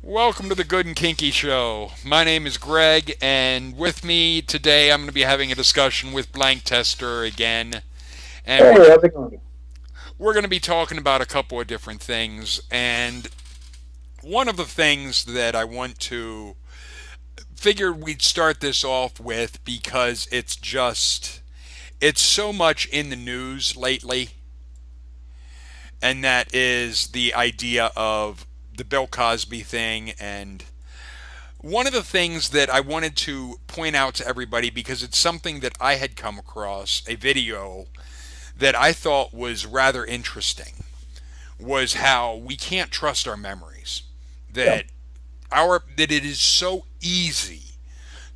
Welcome to the Good and Kinky Show. My name is Greg, and with me today I'm going to be having a discussion with Blanktester again. And Hey, how's it going? we're going to be talking about a couple of different things. And one of the things that I want to figured we'd start this off with because it's so much in the news lately, and that is the idea of the Bill Cosby thing. And one of the things that I wanted to point out to everybody, because it's something that I had come across a video that I thought was rather interesting, was how we can't trust our memories. Yeah, That it is so easy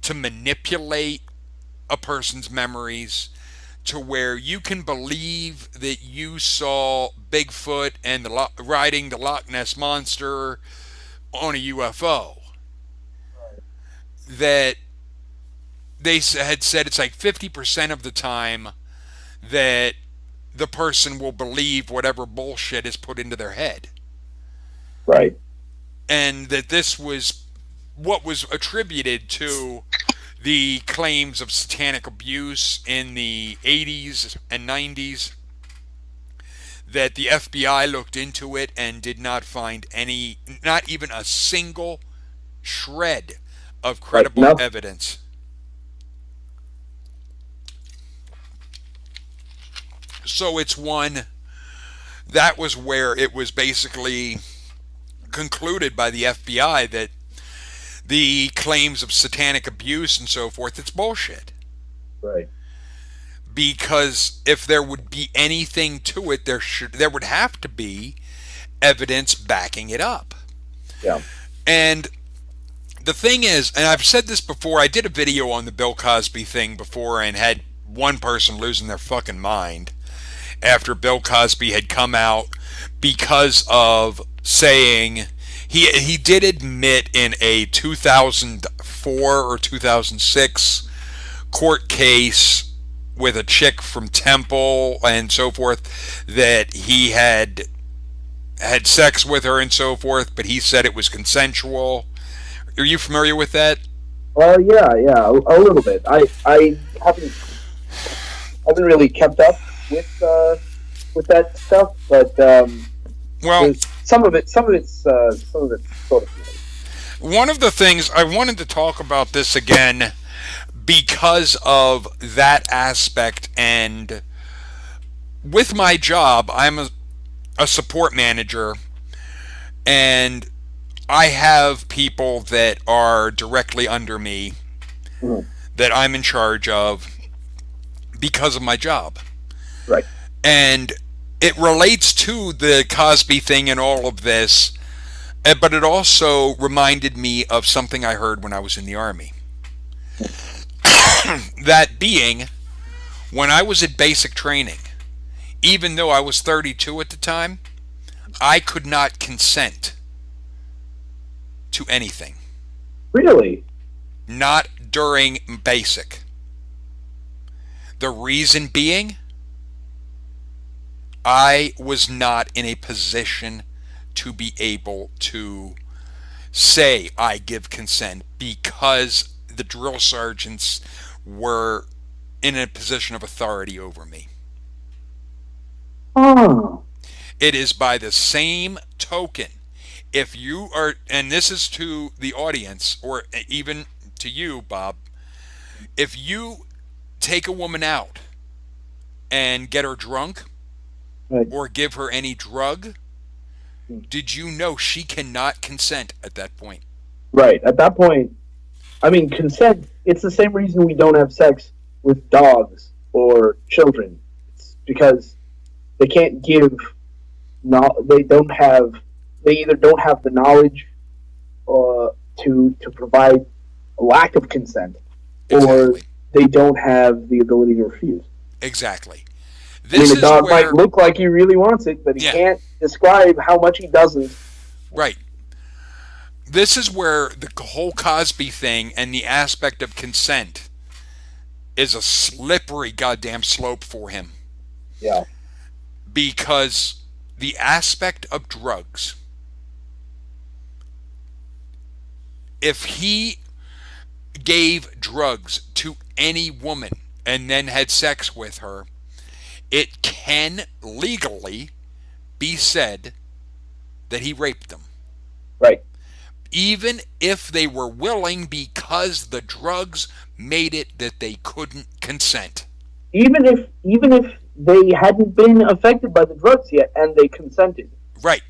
to manipulate a person's memories to where you can believe that you saw Bigfoot and riding the Loch Ness monster on a UFO. That they had said it's like 50% of the time that the person will believe whatever bullshit is put into their head. right. And that this was what was attributed to the claims of satanic abuse in the 80s and 90s, that the FBI looked into it and did not find any, not even a single shred of Right. credible No, evidence. So it's one that was where it was basically concluded by the FBI that the claims of satanic abuse and so forth, it's bullshit. right. Because if there would be anything to it, there would have to be evidence backing it up. Yeah. And the thing is, and I've said this before, I did a video on the Bill Cosby thing before and had one person losing their fucking mind after Bill Cosby had come out because of saying he did admit in a 2004 or 2006 court case with a chick from Temple and so forth that he had sex with her and so forth, but he said it was consensual. Are you familiar with that? Yeah, a little bit. I haven't really kept up with that stuff, but Well, there's some of it's sort of familiar. one of the things I wanted to talk about this again because of that aspect, and with my job, I'm a support manager, and I have people that are directly under me Mhm. that I'm in charge of because of my job. Right. And it relates to the Cosby thing and all of this, but it also reminded me of something I heard when I was in the Army. That being, when I was at basic training, even though I was 32 at the time, I could not consent to anything. Really? Not during basic. The reason being, I was not in a position to be able to say I give consent because the drill sergeants were in a position of authority over me. Oh, It is by the same token, if you are, and this is to the audience or even to you, Bob, if you take a woman out and get her drunk right. or give her any drug, did you know she cannot consent at that point? Right. At that point, I mean, consent. It's the same reason we don't have sex with dogs or children. It's because they can't give. No, they don't have. They either don't have the knowledge uh, to provide a lack of consent, or Exactly. they don't have the ability to refuse. Exactly. I mean, This a is dog might where, look like he really wants it, but he yeah, can't describe how much he doesn't. right. This is where the whole Cosby thing and the aspect of consent is a slippery goddamn slope for him, Yeah, because the aspect of drugs if he gave drugs to any woman and then had sex with her, it can legally be said that he raped them. Right. Even if they were willing, because the drugs made it that they couldn't consent. Even if they hadn't been affected by the drugs yet and they consented. Right.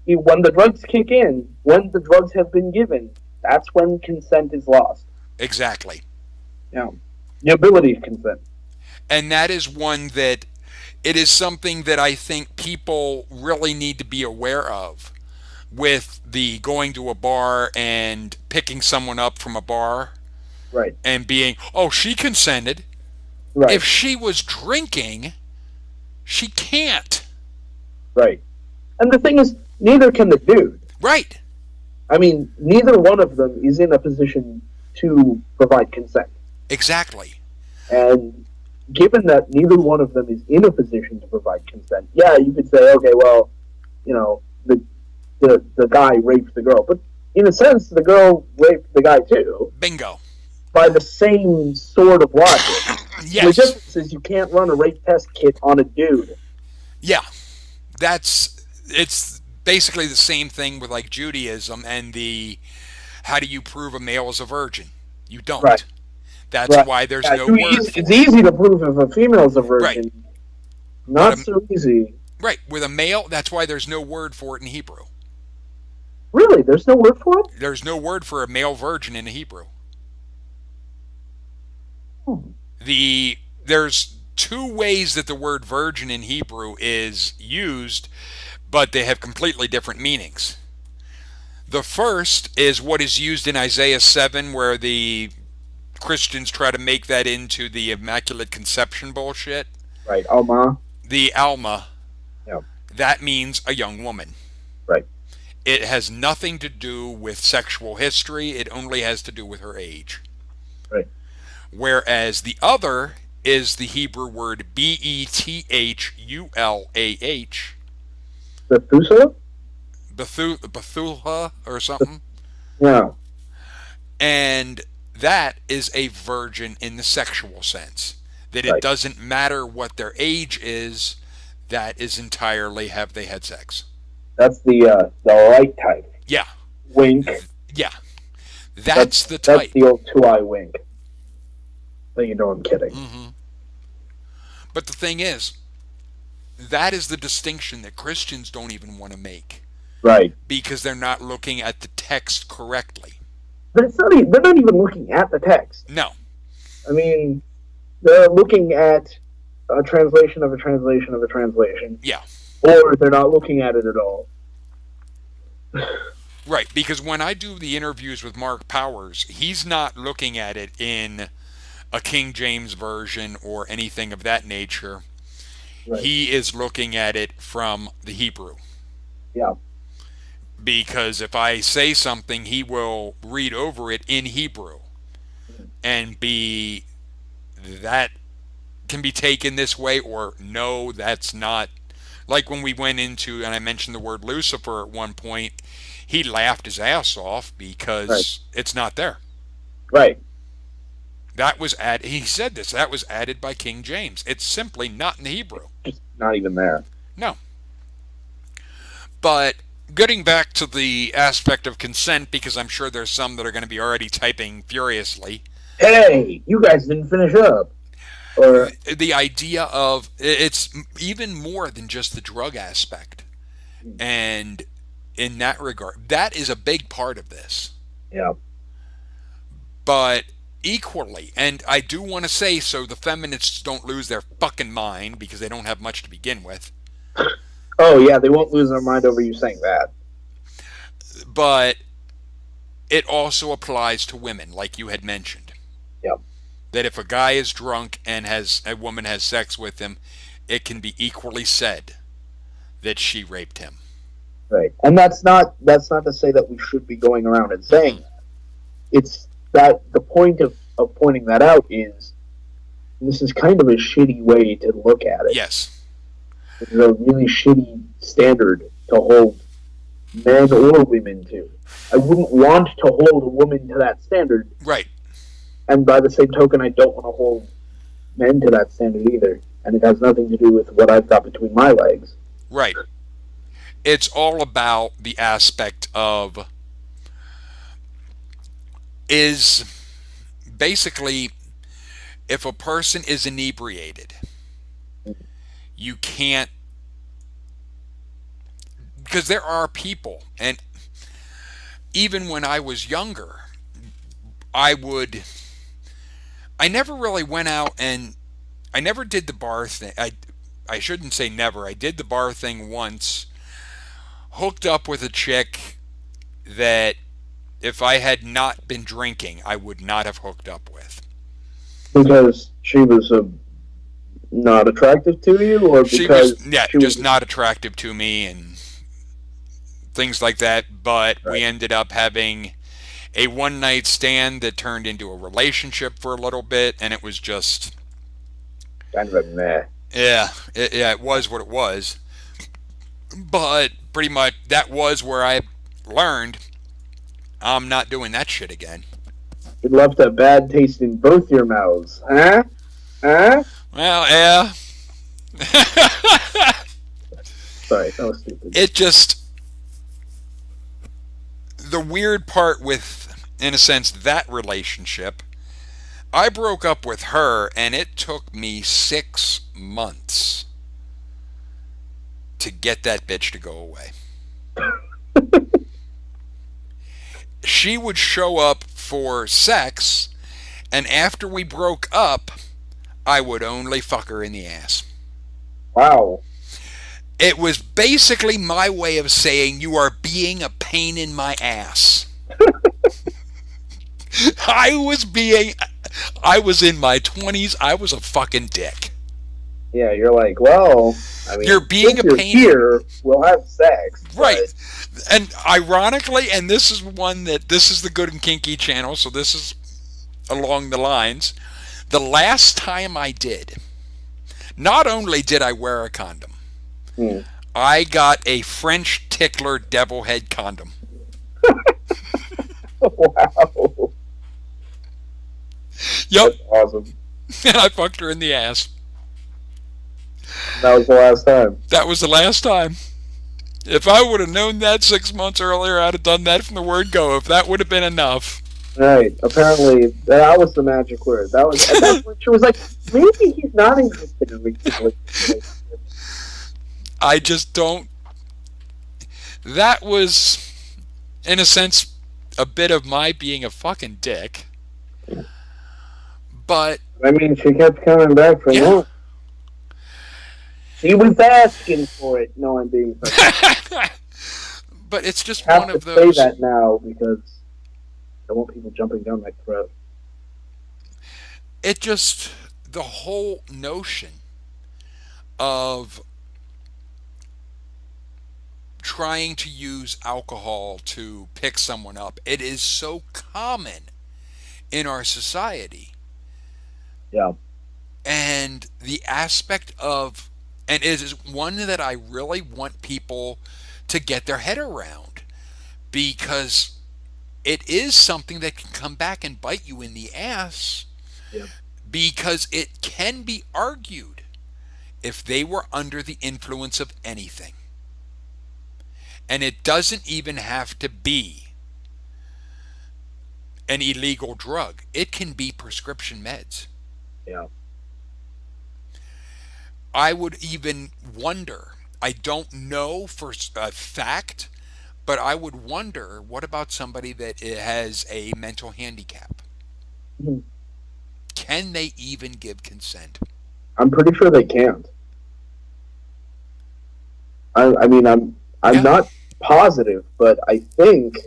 When the drugs kick in, when the drugs have been given, that's when consent is lost. Exactly. Yeah. The ability to consent. And that is one that it is something that I think people really need to be aware of, with the going to a bar and picking someone up from a bar Right. and being, oh, she consented. Right. If she was drinking, she can't. Right. And the thing is, neither can the dude. Right. I mean, neither one of them is in a position to provide consent. Exactly. And given that neither one of them is in a position to provide consent, yeah, you could say, okay, well, the guy raped the girl. But in a sense, the girl raped the guy too. Bingo. By the same sort of logic. Yes. The difference is you can't run a rape test kit on a dude. Yeah. It's basically the same thing with like Judaism and the how do you prove a male is a virgin? You don't. Right. That's right. why there's no word for it's easy to prove if a female's a virgin. Right. Not so easy. Right. With a male, that's why there's no word for it in Hebrew. Really? There's no word for it? There's no word for a male virgin in Hebrew. There's two ways that the word virgin in Hebrew is used, but they have completely different meanings. The first is what is used in Isaiah 7, where the Christians try to make that into the Immaculate Conception bullshit. Right, Alma. The Alma. Yeah. That means a young woman. Right. It has nothing to do with sexual history. It only has to do with her age. Right. Whereas the other is the Hebrew word Bethulah. Methuselah? Bethulah or something. Yeah. And that is a virgin in the sexual sense. That it Right. doesn't matter what their age is, that is entirely have they had sex. That's the light type. Yeah. Wink. Yeah. That's the type. That's the old 2-eye wink. But you know I'm kidding. Mm-hmm. But the thing is, that is the distinction that Christians don't even want to make. Right. Because they're not looking at the text correctly. But they're not even looking at the text. No. I mean, they're looking at a translation of a translation of a translation. Yeah. Or they're not looking at it at all. Right, because when I do the interviews with Mark Powers, he's not looking at it in a King James version or anything of that nature. Right. He is looking at it from the Hebrew. Yeah. Because if I say something, he will read over it in Hebrew and that can be taken this way, or no, that's not. Like when we went into, and I mentioned the word Lucifer at one point, he laughed his ass off because it's not there. Right. That was added. He said this. That was added by King James. It's simply not in the Hebrew. It's not even there. No. But getting back to the aspect of consent, because I'm sure there's some that are going to be already typing furiously. Hey, you guys didn't finish up. Or the idea of it's even more than just the drug aspect. And in that regard, that is a big part of this. Yeah. But equally, and I do want to say so the feminists don't lose their fucking mind, because they don't have much to begin with. Oh, yeah, they won't lose their mind over you saying that. But it also applies to women, like you had mentioned. Yeah. That if a guy is drunk and a woman has sex with him, it can be equally said that she raped him. Right. And that's not to say that we should be going around and saying that. It's that the point of pointing that out is this is kind of a shitty way to look at it. Yes. It's a really shitty standard to hold men or women to. I wouldn't want to hold a woman to that standard, Right, and by the same token, I don't want to hold men to that standard either. And it has nothing to do with what I've got between my legs. right. It's all about the aspect of is basically if a person is inebriated, you can't, because there are people, and even when I was younger, I would, I never really went out and I never did the bar thing. I shouldn't say never. I did the bar thing once, hooked up with a chick that if I had not been drinking, I would not have hooked up with. Because she was not attractive to you, or She was, because yeah, she just was not attractive to me and things like that. But we right, ended up having a one night stand that turned into a relationship for a little bit, and it was just, kind of a meh. yeah, it was what it was. But pretty much that was where I learned I'm not doing that shit again. It left a bad taste in both your mouths, huh? Huh? Well, yeah. Sorry, that was stupid. It just, the weird part with, in a sense, that relationship, I broke up with her and it took me 6 months to get that bitch to go away. She would show up for sex, and after we broke up, I would only fuck her in the ass. Wow. It was basically my way of saying you are being a pain in my ass. I was being, I was in my 20s, I was a fucking dick. Yeah, you're like, well, I You're mean, being since a you're pain in, here, we'll have sex, right. but And ironically, and this is one that, this is the Good and Kinky channel, so this is along the lines. The last time I did, not only did I wear a condom, hmm. I got a French tickler devil head condom. Wow, Yep. that's awesome. And I fucked her in the ass. That was the last time. That was the last time. If I would have known that 6 months earlier, I'd have done that from the word go. If that would have been enough. Right. Apparently, that was the magic word. That was, and that's when she was like, maybe he's not interested in me. I just don't. That was, in a sense, a bit of my being a fucking dick. But, I mean, she kept coming back for yeah. more. She was asking for it. No, I'm being But it's just I have one to of say those. that now because I want people jumping down my throat. It just, the whole notion of trying to use alcohol to pick someone up, it is so common in our society. Yeah. And the aspect of, and it is one that I really want people to get their head around because it is something that can come back and bite you in the ass Yeah. because it can be argued if they were under the influence of anything. And it doesn't even have to be an illegal drug, it can be prescription meds. Yeah. I would even wonder, I don't know for a fact, but I would wonder what about somebody that has a mental handicap? Mhm. Can they even give consent? I'm pretty sure they can't. I mean, I'm Yeah. not positive, but I think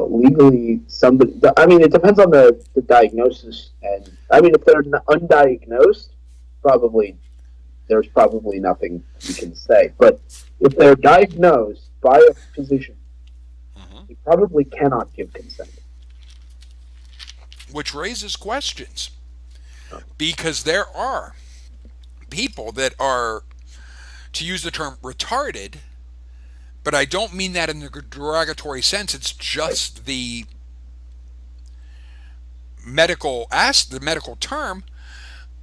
legally somebody. I mean, it depends on the diagnosis, and I mean, if they're undiagnosed, probably there's probably nothing we can say. But if they're diagnosed by a physician, Mhm. they probably cannot give consent. Which raises questions Oh, because there are people that are, to use the term retarded, but I don't mean that in a derogatory sense. It's Right. just the medical term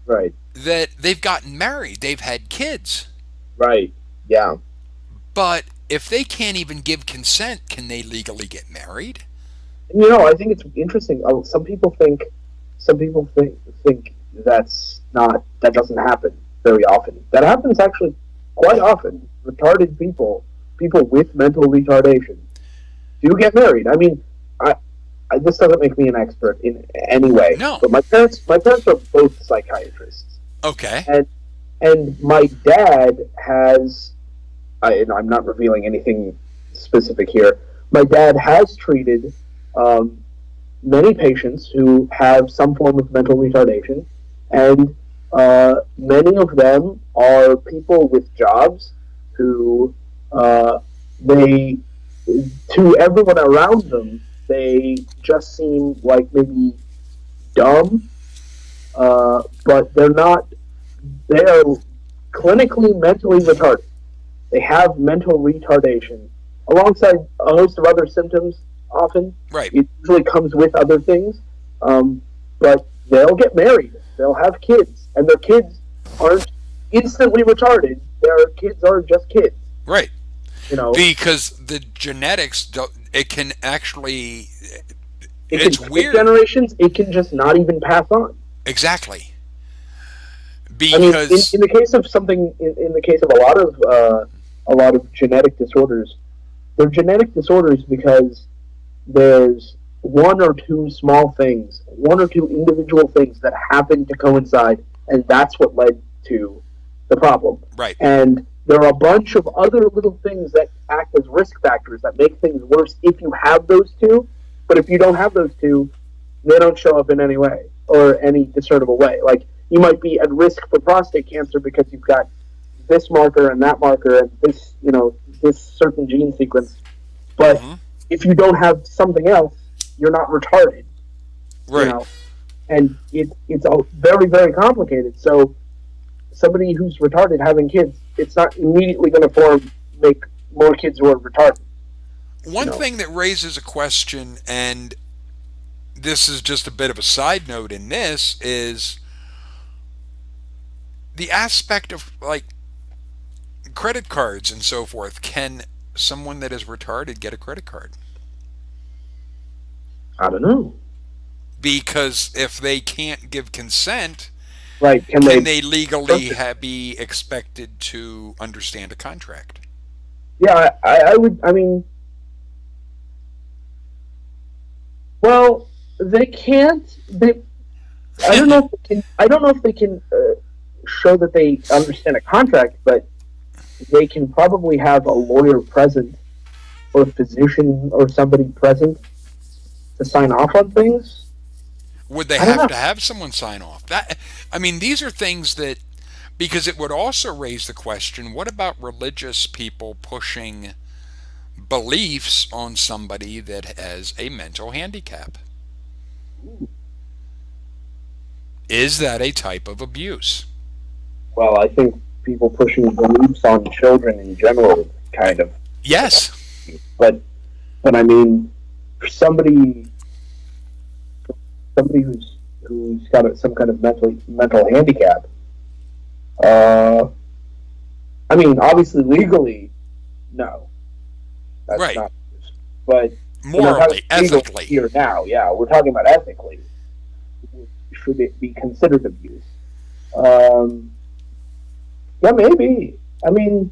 Right. that they've gotten married, they've had kids. Right. Yeah. But if they can't even give consent, can they legally get married? And, I think it's interesting. Some people think that doesn't happen very often. That happens actually quite often. Retarded people with mental retardation, do get married. I mean, I, this doesn't make me an expert in any way, No. but my parents are both psychiatrists, Okay. and my dad has. And I'm not revealing anything specific here. My dad has treated um, many patients who have some form of mental retardation, and many of them are people with jobs who they, to everyone around them, they just seem like maybe dumb, but they're not. They are clinically mentally retarded. They have mental retardation alongside a host of other symptoms. Often, Right. it usually comes with other things, um, but they'll get married. They'll have kids, and their kids aren't instantly retarded. Their kids are just kids. Right. You know, Because the genetics, it can actually, it can it's skip weird. generations. It can just not even pass on. Exactly. I mean, Because, in the case of something, in the case of a lot of genetic disorders, they're genetic disorders because there's one or two small things, one or two individual things that happen to coincide, and that's what led to the problem. right. And there are a bunch of other little things that act as risk factors that make things worse if you have those two. But if you don't have those two, they don't show up in any way or any discernible way. Like you might be at risk for prostate cancer because you've got this marker and that marker and this, this certain gene sequence. But Hmm. if you don't have something else, you're not retarded, you Right. know. And it's all very, very complicated. So somebody who's retarded having kids, it's not immediately going to make more kids who are retarded, you One know. thing that raises a question, and this is just a bit of a side note in this, is the aspect of like credit cards and so forth. Can someone that is retarded get a credit card? I don't know. Because if they can't give consent, Right? Can can they they trust legally it? be expected to understand a contract? Yeah, I would. I mean, well, they can't. They. I don't know if they can. I don't know if they can show that they understand a contract, but they can probably have a lawyer present or a physician or somebody present to sign off on things. Would they I don't have know. to have someone sign off? I mean, these are things that, because it would also raise the question: what about religious people pushing beliefs on somebody that has a mental handicap? Is that a type of abuse? Well, I think people pushing beliefs on children in general is kind of, Yes. but I mean, for somebody who's got some kind of mental handicap, uh, I mean, obviously legally, no, that's Right. not. But we're not talking Morally, legal ethically. here now. Yeah, we're talking about ethically. Should it be considered abuse? Um, yeah, maybe. I mean,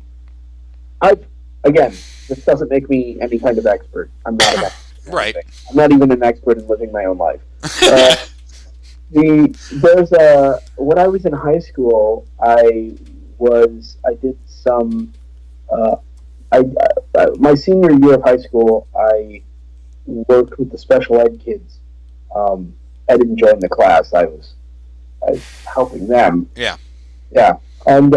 I've again, this doesn't make me any kind of expert. I'm not an expert in Right. anything. I'm not even an expert in living my own life. Uh, there's a when I was in high school, I did some uh, my senior year of high school, I worked with the special ed kids. Um, I didn't join the class. I was helping them. Yeah. Yeah, and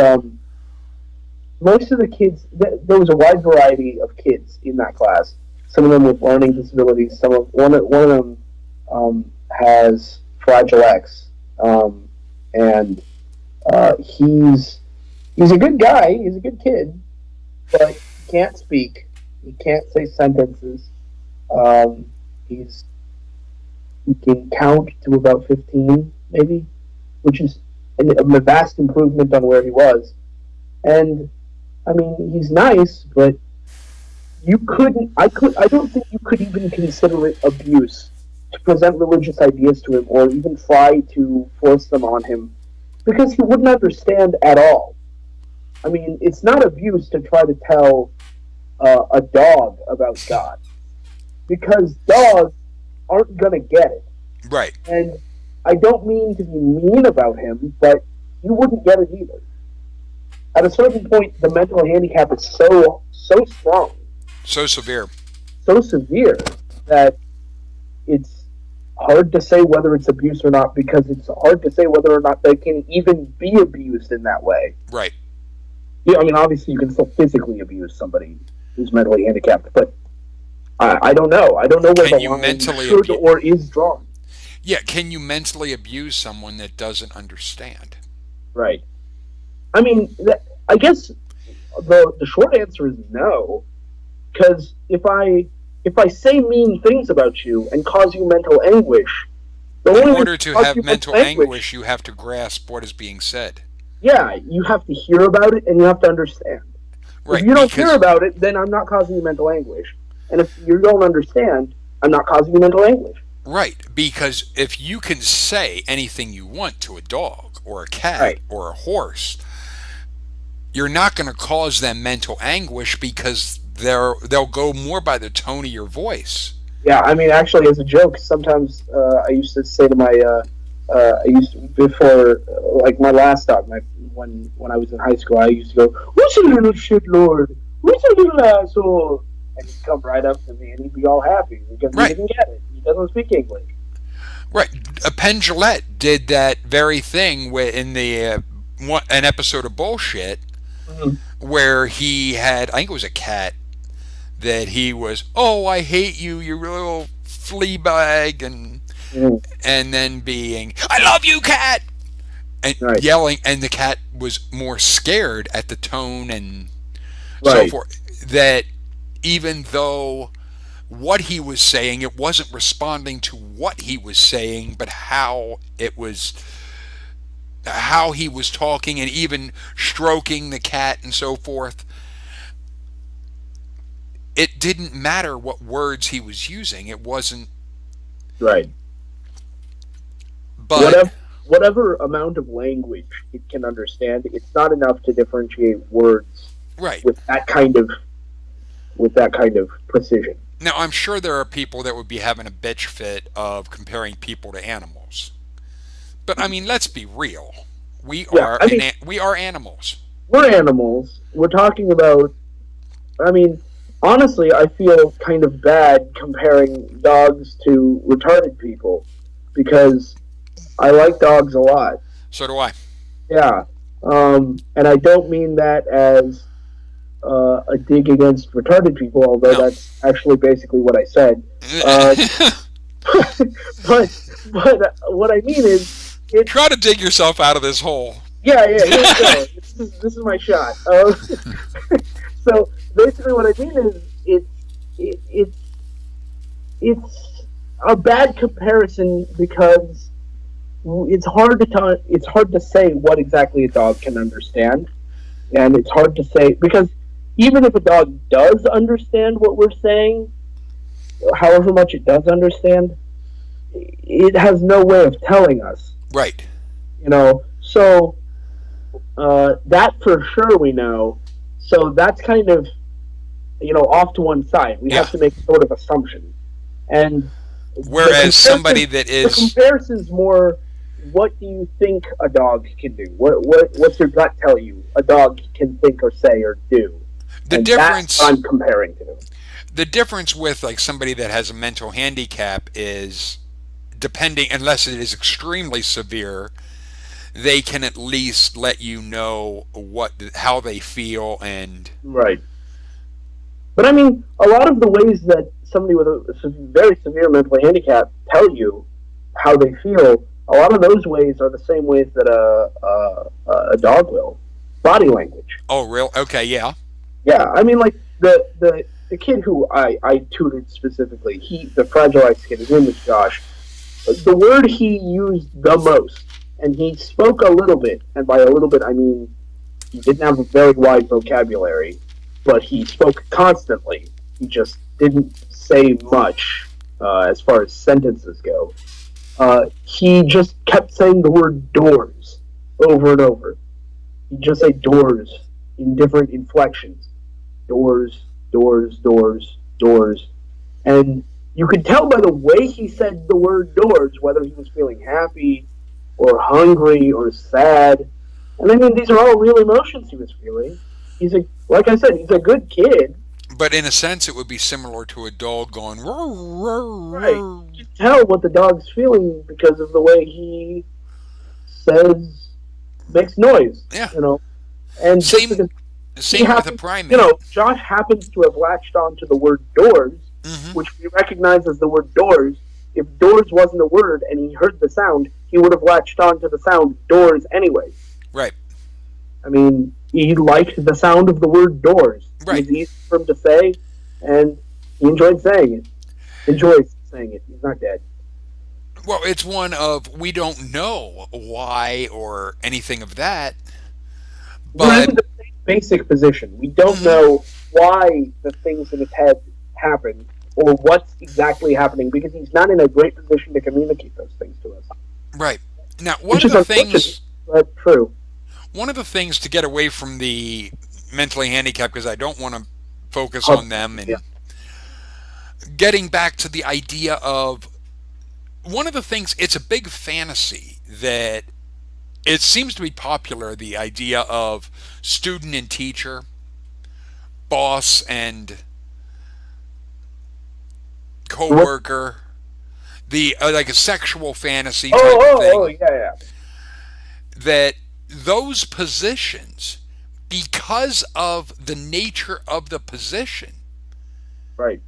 most of the kids, there was a wide variety of kids in that class. Some of them with learning disabilities. One of them has Fragile X, and he's a good guy. He's a good kid, but he can't speak. He can't say sentences. Um, he's he can count to about 15, maybe, which is a vast improvement on where he was. And I mean, he's nice, but you couldn't. I could. I don't think you could even consider it abuse to present religious ideas to him, or even try to force them on him, because he wouldn't understand at all. I mean, it's not abuse to try to tell a dog about God, because dogs aren't gonna get it. Right. And I don't mean to be mean about him, but you wouldn't get it either. At a certain point, the mental handicap is so strong, So severe. so severe that it's hard to say whether it's abuse or not, because it's hard to say whether or not they can even be abused in that way. Right. Yeah, I mean, obviously, you can still physically abuse somebody who's mentally handicapped, but I don't know. I don't know where Can the you line mentally should or is drawn. Yeah, can you mentally abuse someone that doesn't understand? Right. I mean, I guess the short answer is no, because if I say mean things about you and cause you mental anguish, the In only way order to to cause have you mental anguish, you have to grasp what is being said. yeah, you have to hear about it and you have to understand. If Right, you don't hear because about it, then I'm not causing you mental anguish. And if you don't understand, I'm not causing you mental anguish. because if you can say anything you want to a dog or a cat Right. or a horse, you're not going to cause them mental anguish because they'll go more by the tone of your voice. Yeah, I mean, actually, as a joke, sometimes I used to say to I used to, before, like my last dog, when I was in high school, I used to go, "Who's a little shit lord? Who's a little asshole?" And he'd come right up to me, and he'd be all happy because he Right, didn't get it. He doesn't speak English. right. Penn did that very thing in the an episode of Bullshit Mm-hmm. where he had, I think it was a cat that he was, oh, I hate you, you little flea bag, Mm-hmm. and then being, I love you, cat, and Right, yelling, and the cat was more scared at the tone and so right, forth. That even though what he was saying, it wasn't responding to what he was saying, but how he was talking and even stroking the cat and so forth. It didn't matter what words he was using. It wasn't, right. but Whatever amount of language it can understand, it's not enough to differentiate words right. with that kind of precision. Now, I'm sure there are people that would be having a bitch fit of comparing people to animals. But I mean, let's be real. We Yeah, are I mean, we are animals. we're animals. We're talking about. I mean, honestly, I feel kind of bad comparing dogs to retarded people because I like dogs a lot. So do I. Yeah, and I don't mean that as a dig against retarded people, although No. that's actually basically what I said. Uh, but what I mean is, Try to dig yourself out of this hole. yeah, yeah. Here we go. This is my shot. So basically, what I mean is, it, it's it's a bad comparison because it's hard to say what exactly a dog can understand, and it's hard to say because even if a dog does understand what we're saying, however much it does understand, it has no way of telling us. Right. So that for sure we know. So that's kind of off to one side. We Yeah. have to make sort of assumptions, and Whereas somebody that the is comparison's more. What do you think a dog can do? What's your gut tell you a dog can think or say or do? the And difference that's what I'm comparing to. the difference with like somebody that has a mental handicap is depending unless it is extremely severe, they can at least let you know how they feel and Right. But I mean, a lot of the ways that somebody with a very severe mental handicap tell you how they feel, a lot of those ways are the same ways that a dog will. Body language. oh real okay, yeah. Yeah, I mean, like the kid who I tutored specifically, the Fragile X kid, his name was Josh. The word he used the most, and he spoke a little bit, and by a little bit I mean he didn't have a very wide vocabulary, but he spoke constantly. He just didn't say much as far as sentences go. He just kept saying the word doors over and over. He'd just say doors in different inflections. Doors, doors, doors, doors. And you could tell by the way he said the word doors whether he was feeling happy or hungry or sad. And I mean, these are all real emotions he was feeling. Like I said, he's a good kid. But in a sense, it would be similar to a dog going roar, roar, Right. roar. You can tell what the dog's feeling because of the way he says, makes noise, Yeah. you know. And just Same because he same with a happens, primate. Josh happens to have latched onto the word doors, Hmm. which we recognize as the word doors. If doors wasn't a word and he heard the sound, he would have latched onto the sound doors anyway. Right. I mean, he liked the sound of the word doors. It Right. was easy for him to say, and he enjoyed saying it. Enjoys saying it. He's not dead. Well, it's one of we don't know why or anything of that, We're in but the same basic position. We don't mhm, know why the things in his head happen or what's exactly happening because he's not in a great position to communicate those things to us. right. Now, Which is unfortunate, but true. one of the things to get away from the mentally handicapped, because I don't want to focus Uh, on them, yeah. and getting back to the idea of one of the things, it's a big fantasy that it seems to be popular, the idea of student and teacher, boss and What? coworker, the like a sexual fantasy Oh, type of oh, oh, thing, yeah, yeah. that those positions, because of the nature of the position, Right,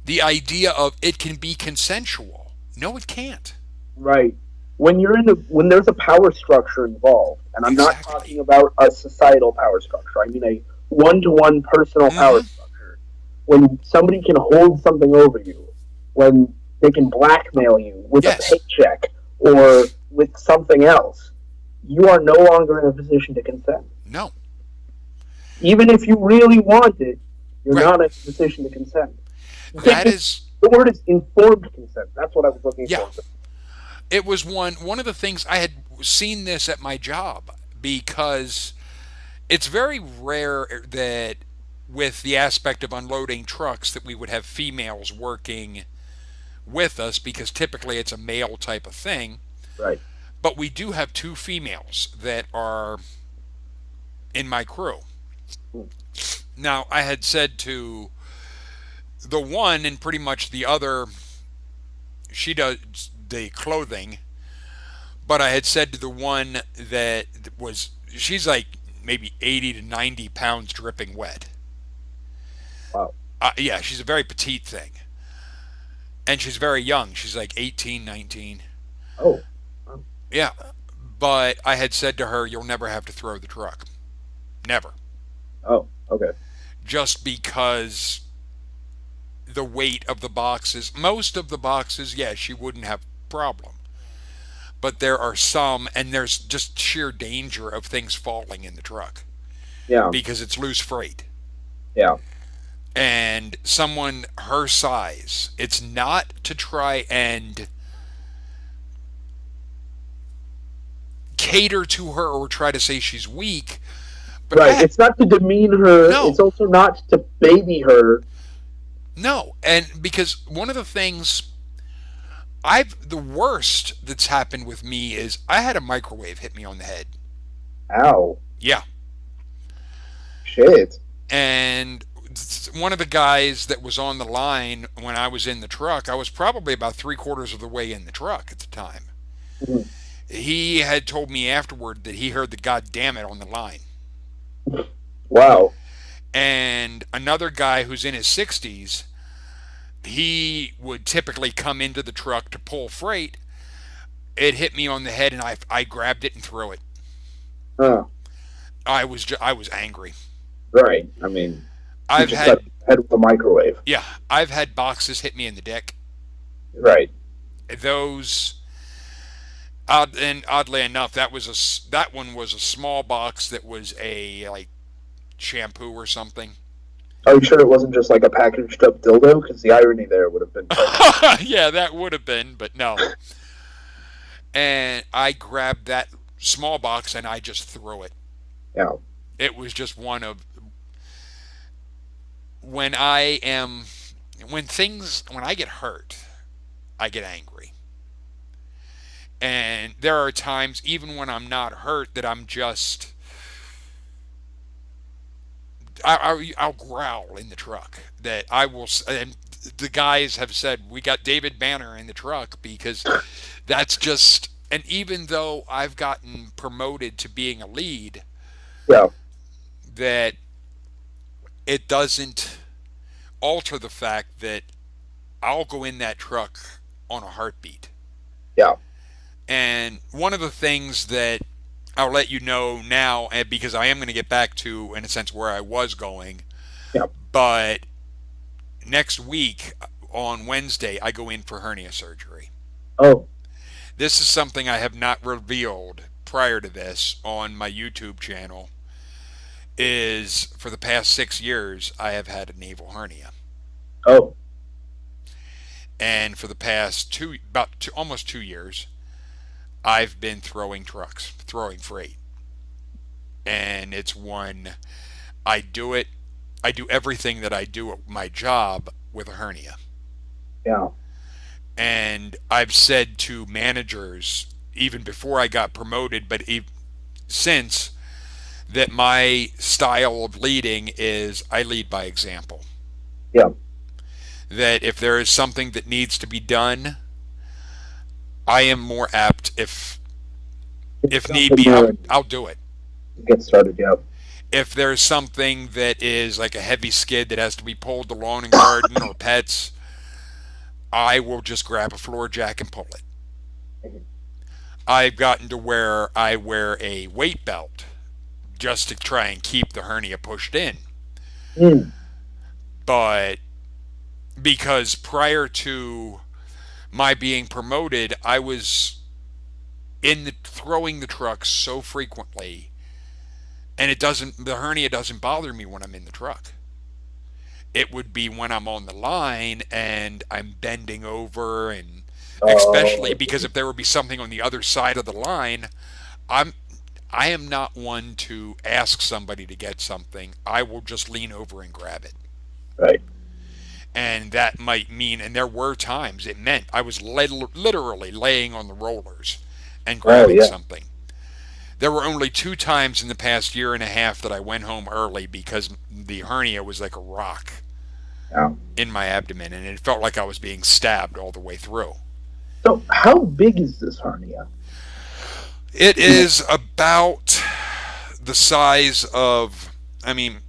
the idea of it can be consensual. No, it can't. right. When there's a power structure involved, and I'm not Exactly. talking about a societal power structure. I mean a one-to-one personal power Hmm. structure. When somebody can hold something over you, when they can blackmail you with a Yes. paycheck or with something else, you are no longer in a position to consent. No. Even if you really want it, you're Right. not in a position to consent. That is, The word is informed consent. That's what I was looking yeah. for. It was one of the things I had seen this at my job, because it's very rare that with the aspect of unloading trucks that we would have females working with us, because typically it's a male type of thing. Right. But we do have two females that are in my crew. Hmm. Now, I had said to the one, and pretty much the other, she does the clothing, but I had said to the one that was, she's like maybe 80 to 90 pounds dripping wet. Wow. Yeah, she's a very petite thing. And she's very young. She's like 18, 19. Oh. Oh. Yeah. But I had said to her, you'll never have to throw the truck. Never. Oh. Okay. Just because the weight of the boxes, most of the boxes, yes, she wouldn't have a problem. But there are some, and there's just sheer danger of things falling in the truck Yeah. because it's loose freight. Yeah. And someone her size, it's not to try and cater to her or try to say she's weak, but Right. It's not to demean her. no, It's also not to baby her. no. And because one of the things the worst that's happened with me is I had a microwave hit me on the head. Ow. Yeah. Shit. And one of the guys that was on the line when I was in the truck, I was probably about three-quarters of the way in the truck at the time. Mhm. He had told me afterward that he heard the "God damn it" on the line. Wow. And another guy who's in his 60s, he would typically come into the truck to pull freight. It hit me on the head, and I grabbed it and threw it. Huh. I was angry. Right. I mean, he I've just got had head with the microwave. Yeah, I've had boxes hit me in the dick. Right. Those and oddly enough, that one was a small box that was a like shampoo or something. Are you sure it wasn't just like a packaged up dildo? Because the irony there would have been quite funny. Yeah, that would have been, but no. And I grabbed that small box and I just threw it. Yeah. It was just one of when I am when I get hurt, I get angry. And there are times even when I'm not hurt that I'm just I'll growl in the truck that I will. And the guys have said we got David Banner in the truck because that's just. And even though I've gotten promoted to being a lead, Yeah. that it doesn't alter the fact that I'll go in that truck on a heartbeat. Yeah. And one of the things that I'll let you know now, and because I am going to get back to, in a sense, where I was going, Yeah. but next week on Wednesday, I go in for hernia surgery. Oh. This is something I have not revealed prior to this on my YouTube channel. Is for the past 6 years, I have had a navel hernia. Oh. And for the past almost 2 years, I've been throwing freight. And it's one, I do it, I do everything that I do at my job with a hernia. Yeah. And I've said to managers, even before I got promoted, but since, that my style of leading is I lead by example. Yeah. That if there is something that needs to be done, I am more apt, if Jump need in be, there and I'll do it. get started. Yeah. If there's something that is like a heavy skid that has to be pulled to lawn and garden or pets, I will just grab a floor jack and pull it. I've gotten to where I wear a weight belt just to try and keep the hernia pushed in. Mm. But because prior to my being promoted, I was throwing the truck so frequently, and the hernia doesn't bother me when I'm in the truck. It would be when I'm on the line and I'm bending over, and especially Oh. because if there would be something on the other side of the line, I'm I am not one to ask somebody to get something. I will just lean over and grab it. Right. And that might mean, and there were times it meant I was literally laying on the rollers and Oh grabbing yeah. something. There were only 2 times in the past year and a half that I went home early because the hernia was like a rock Yeah. in my abdomen, and it felt like I was being stabbed all the way through. So how big is this hernia? It is about the size of, I mean,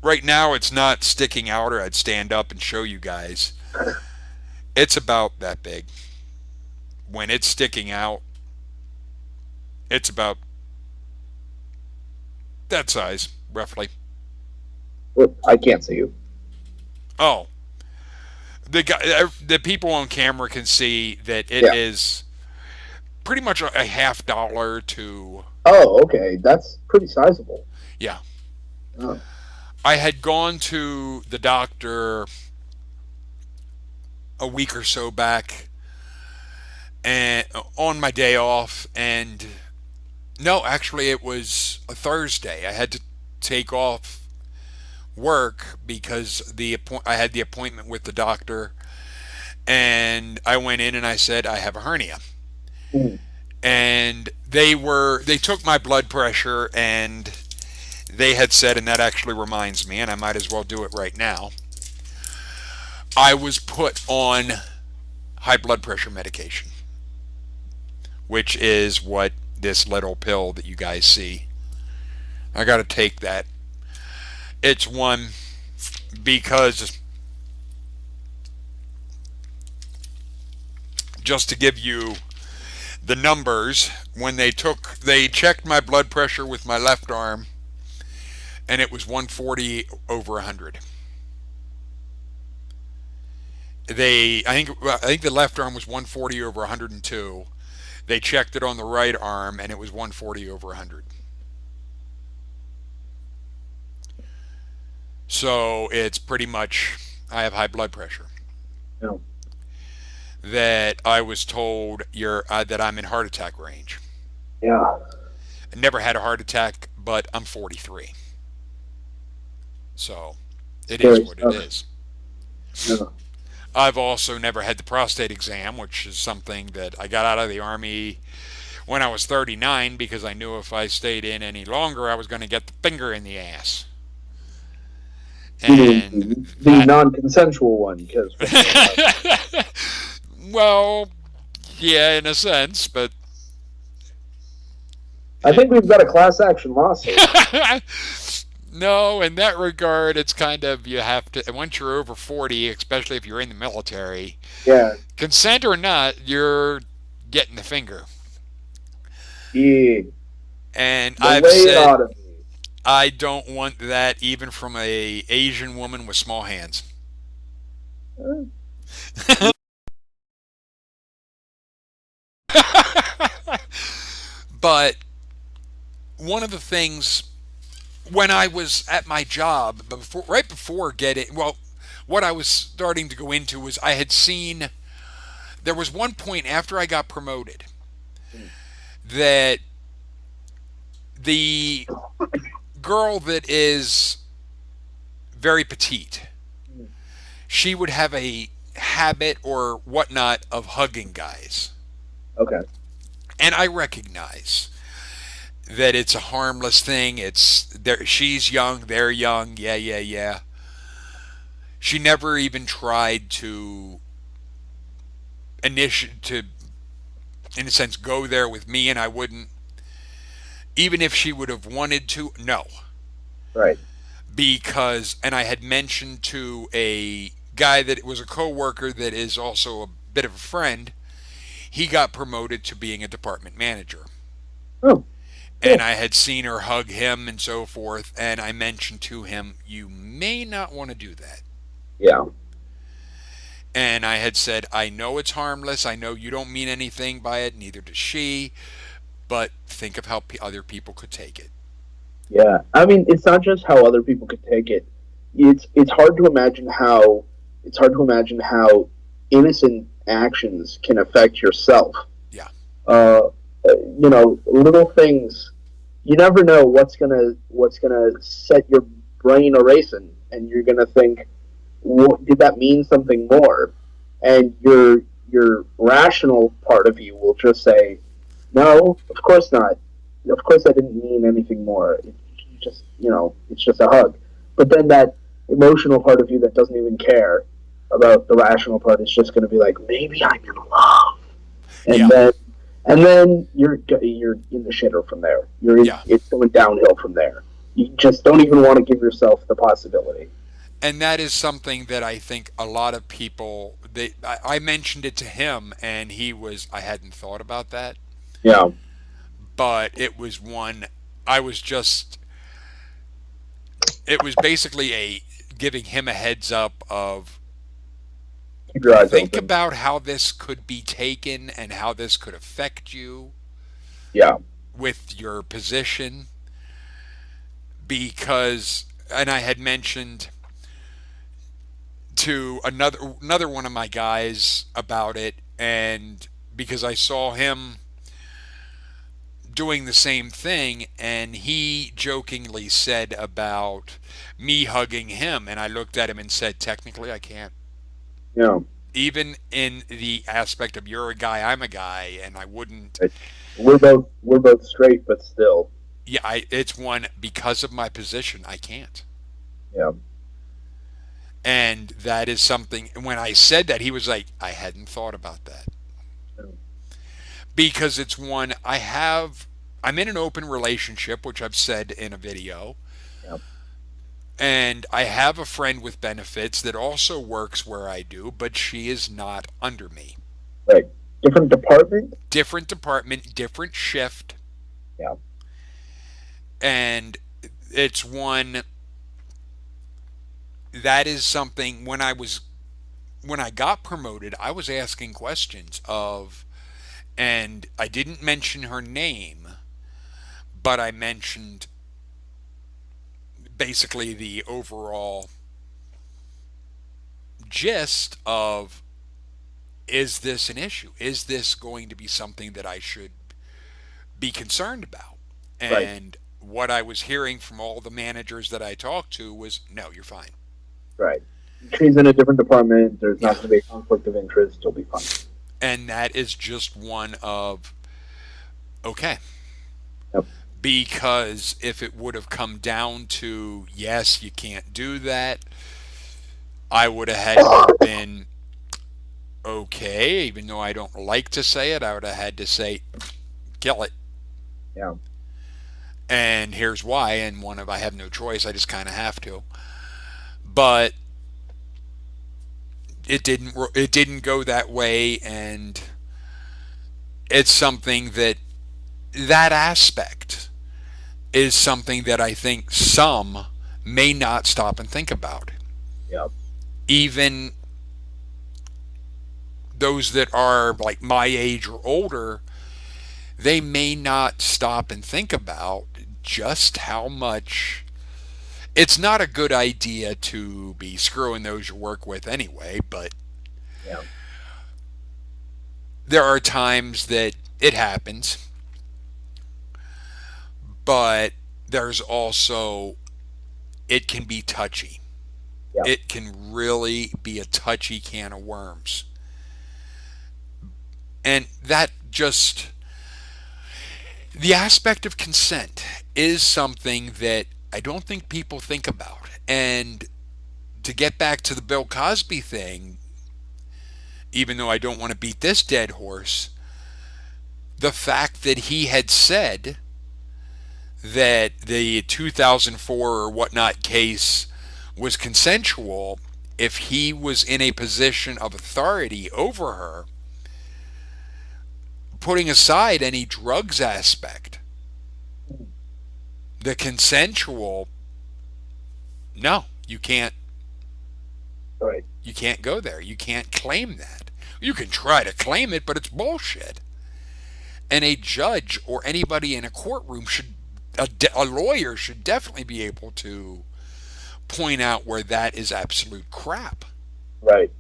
right now it's not sticking out, or I'd stand up and show you guys. It's about that big. When it's sticking out, it's about that size, roughly. Well, I can't see you. Oh, the people on camera can see that it Yeah. is pretty much a $half to, Oh, okay. That's pretty sizable. yeah. Oh. I had gone to the doctor a week or so back, and on my day off, and no, actually it was a Thursday. I had to take off work because I had the appointment with the doctor, and I went in and I said I have a hernia. Mm. And they took my blood pressure, and they had said, and that actually reminds me, and I might as well do it right now, I was put on high blood pressure medication, which is what this little pill that you guys see. I got to take that. It's one because, just to give you the numbers, when they checked my blood pressure with my left arm, and it was 140 over 100. I think the left arm was 140 over 102. They checked it on the right arm, and it was 140 over 100. So it's pretty much I have high blood pressure. No. That I was told that I'm in heart attack range. Yeah. I never had a heart attack, but I'm 43. So it is Scary what it stuff. is. Yeah. I've also never had the prostate exam, which is something that I got out of the Army when I was 39 because I knew if I stayed in any longer, I was going to get the finger in the ass. You mean And the that, non-consensual one? Because from the well, yeah, in a sense, but I it, think we've got a class action lawsuit. no, in that regard, it's kind of you have to, once you're over 40, especially if you're in the military, Yeah. consent or not, you're getting the finger. Yeah. And The I've way it said ought to be. I don't want that even from a Asian woman with small hands. Uh, But one of the things when I was at my job right before getting what I was starting to go into was I had seen there was one point after I got promoted that the girl that is very petite, she would have a habit or whatnot of hugging guys. Okay. And I recognize that it's a harmless thing. It's there. She's young. They're young. Yeah, yeah, yeah. She never even tried to to, in a sense, go there with me, and I wouldn't. Even if she would have wanted to, no, Right. because and I had mentioned to a guy that was a coworker that is also a bit of a friend. He got promoted to being a department manager. Oh, And cool. I had seen her hug him and so forth, and I mentioned to him, "You may not want to do that." Yeah. And I had said, "I know it's harmless. I know you don't mean anything by it, neither does she, but think of how other people could take it." Yeah. I mean, it's not just how other people could take it. It's hard to imagine how innocent actions can affect yourself. Yeah. Uh, little things. You never know what's gonna set your brain a racing, and you're gonna think, did that mean something more? And your rational part of you will just say, no, of course not. Of course, I didn't mean anything more. It's just a hug. But then that emotional part of you that doesn't even care about the rational part is just going to be like, maybe I'm in love, and Yeah. then you're in the shitter from there. Yeah. It's going downhill from there. You just don't even want to give yourself the possibility. And that is something that I think a lot of people I mentioned it to him and I hadn't thought about that, Yeah, but it was one I was just it was basically a giving him a heads up of keep your eyes think open. about how this could be taken and how this could affect you Yeah, with your position because and I had mentioned to another one of my guys about it and because I saw him doing the same thing and he jokingly said about me hugging him and I looked at him and said technically I can't yeah. even in the aspect of you're a guy I'm a guy and I wouldn't Right. We're both straight, but still, it's one because of my position I can't. yeah. And that is something when I said that he was like I hadn't thought about that Yeah. because it's one I'm in an open relationship which I've said in a video Yeah. and I have a friend with benefits that also works where I do but she is not under me. Right. Different department. Different department, different shift, Yeah. and it's one that is something when I was when I got promoted, I was asking questions of, and I didn't mention her name, but I mentioned basically the overall gist of, is this an issue? Is this going to be something that I should be concerned about? Right. And what I was hearing from all the managers that I talked to was, no, you're fine. Right. She's in a different department. There's not Yeah. going to be a conflict of interest. You'll be fine. And that is just one of, okay. Yep. Because if it would have come down to, yes, you can't do that, I would have had to have been, okay, even though I don't like to say it, I would have had to say, kill it. Yeah. And here's why. And one of, I have no choice, I just kind of have to. But it didn't go that way, and it's something that that aspect is something that I think some may not stop and think about. Yeah. Even those that are like my age or older, they may not stop and think about just how much it's not a good idea to be screwing those you work with anyway, but Yeah. there are times that it happens, but there's also, it can be touchy. Yeah. It can really be a touchy can of worms. And that just, the aspect of consent is something that I don't think people think about. And to get back to the Bill Cosby thing, even though I don't want to beat this dead horse, the fact that he had said that the 2004 or whatnot case was consensual, if he was in a position of authority over her, putting aside any drugs aspect, the consensual, no, Right. you can't go there. You can't claim that. You can try to claim it, but it's bullshit. And a judge or anybody in a courtroom should, a lawyer should definitely be able to point out where that is absolute crap. Right.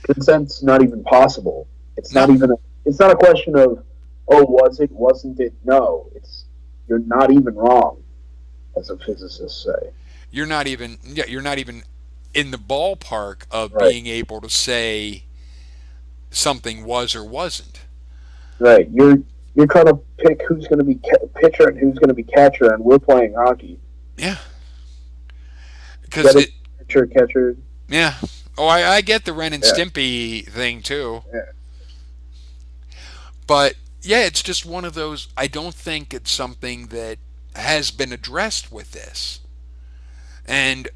Consent's not even possible. It's No, not even. It's not a question of, oh, was it? Wasn't it? No. It's you're not even wrong, as a physicist say. you're not even, yeah, you're not even in the ballpark of Right. being able to say something was or wasn't. Right. You're trying to pick who's going to be pitcher and who's going to be catcher, and we're playing hockey. Yeah, because Get it? it, Pitcher, catcher. yeah. Oh, I get the Ren and Yeah. Stimpy thing too. Yeah. But yeah, it's just one of those. I don't think it's something that has been addressed with this. And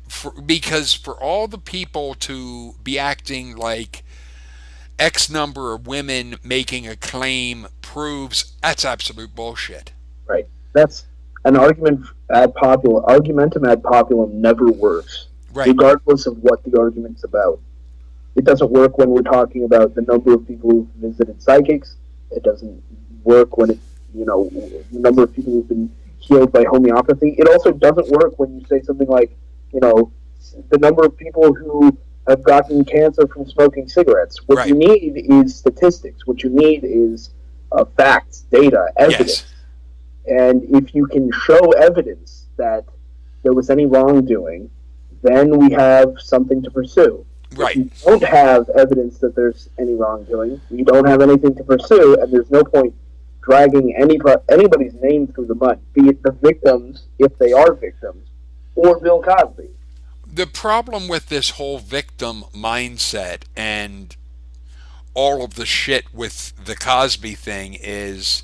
because for all the people to be acting like X number of women making a claim proves, that's absolute bullshit. Right. That's an argument ad populum. Argumentum ad populum never works, Right, regardless of what the argument's about. It doesn't work when we're talking about the number of people who've visited psychics. It doesn't work when it's, the number of people who've been healed by homeopathy. It also doesn't work when you say something like, the number of people who have gotten cancer from smoking cigarettes. What you right. need is statistics. What you need is facts, data, evidence. Yes, And if you can show evidence that there was any wrongdoing, then we have something to pursue. If right. you don't have evidence that there's any wrongdoing, you don't have anything to pursue, and there's no point dragging anybody's name through the mud, be it the victims, if they are victims, or Bill Cosby. The problem with this whole victim mindset and all of the shit with the Cosby thing is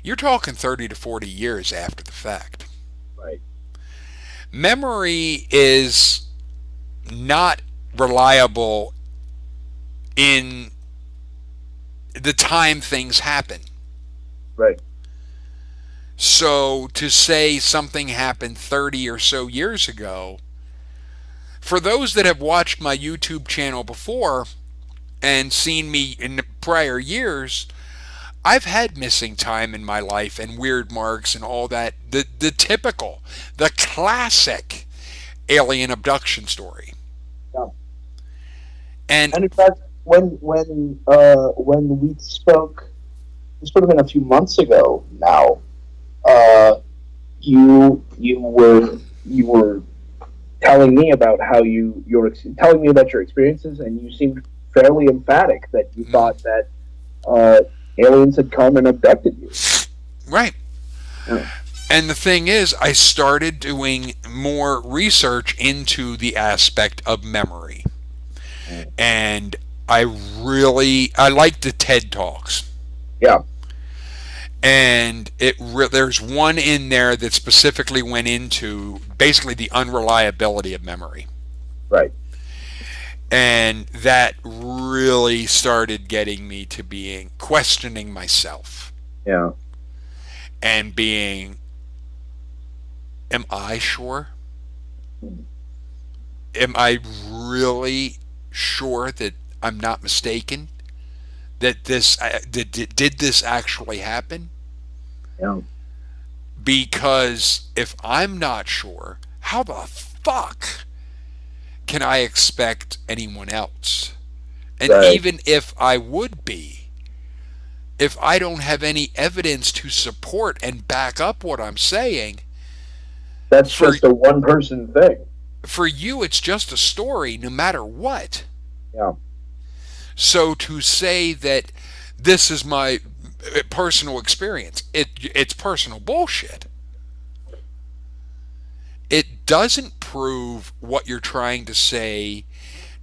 you're talking 30 to 40 years after the fact. Right. Memory is not reliable in the time things happen. Right. So to say something happened 30 or so years ago, For those that have watched my YouTube channel before and seen me in the prior years, I've had missing time in my life and weird marks and all that. The typical, the classic alien abduction story. Yeah. And And in fact, when we spoke, this would have been a few months ago now. Uh, you were telling me about how telling me about your experiences, and you seemed fairly emphatic that you mm, thought that uh, aliens had come and abducted you. right. Yeah. And the thing is, I started doing more research into the aspect of memory. And I like the TED Talks. Yeah. And there's one in there that specifically went into basically the unreliability of memory. Right. And that really started getting me to being questioning myself Yeah. and being, am I sure? Am I really sure that I'm not mistaken? That did this actually happen? Yeah. Because if I'm not sure, how the fuck can I expect anyone else? And Right. even if I would be, if I don't have any evidence to support and back up what I'm saying, That's for just a one person thing. for you it's just a story no matter what. Yeah. So to say that this is my personal experience, it's personal bullshit. It doesn't prove what you're trying to say,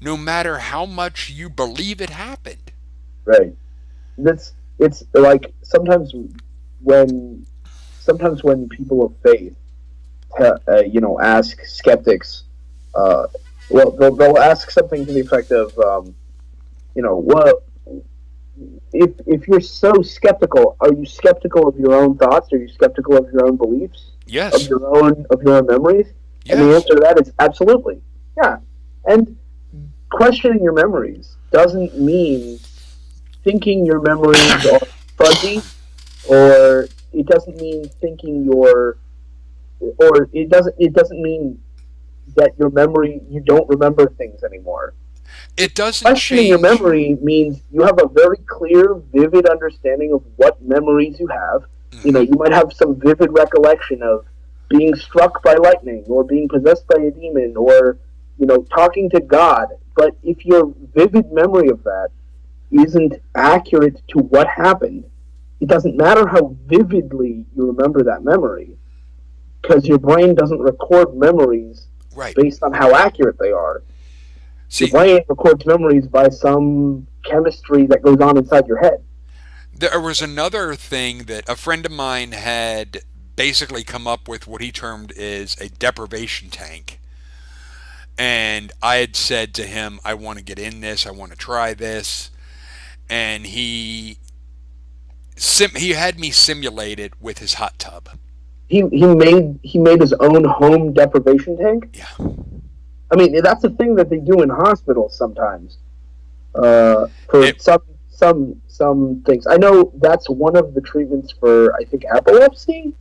no matter how much you believe it happened. Right. That's it's like when when people of faith, ask skeptics, uh, well, they'll ask something to the effect of, well, if you're so skeptical, are you skeptical of your own thoughts? Are you skeptical of your own beliefs, Yes, of your own memories? And the yes, answer to that is absolutely, yeah. And questioning your memories doesn't mean thinking your memories are fuzzy, or it doesn't mean it doesn't mean that your memory you don't remember things anymore. it doesn't Questioning your change. memory means you have a very clear, vivid understanding of what memories you have. Hmm. You might have some vivid recollection of being struck by lightning or being possessed by a demon or, talking to God. But if your vivid memory of that isn't accurate to what happened, it doesn't matter how vividly you remember that memory because your brain doesn't record memories Right. based on how accurate they are. Your See, brain records memories by some chemistry that goes on inside your head. there was another thing that a friend of mine had basically come up with what he termed is a deprivation tank. And I had said to him, I want to get in this, I want to try this. And he had me simulate it with his hot tub. He made his own home deprivation tank. Yeah. I mean, that's a thing that they do in hospitals sometimes. For It some things, I know that's one of the treatments for, I think, epilepsy.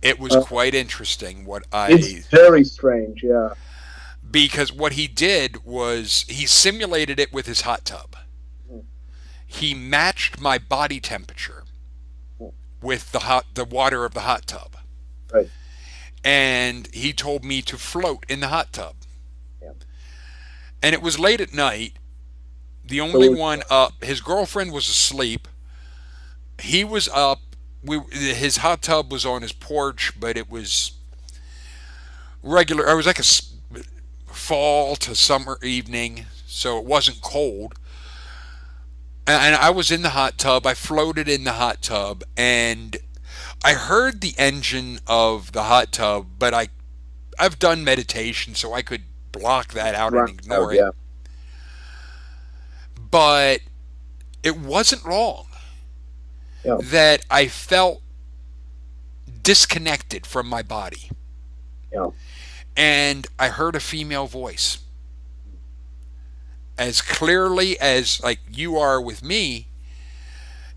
it was Uh, quite interesting what it's I very strange. Yeah. because what he did was he simulated it with his hot tub. He matched my body temperature with the water of the hot tub. Right. And he told me to float in the hot tub. Yeah. And it was late at night. The So only one up, his girlfriend was asleep. He was up. His hot tub was on his porch, but it was regular. It was like a fall to summer evening, so it wasn't cold. And I was in the hot tub. I floated in the hot tub, and I heard the engine of the hot tub, but I've done meditation, so I could block that out and right out. ignore it. Yeah. But it wasn't long Yeah. that I felt disconnected from my body. Yeah. and I heard a female voice as clearly as like you are with me,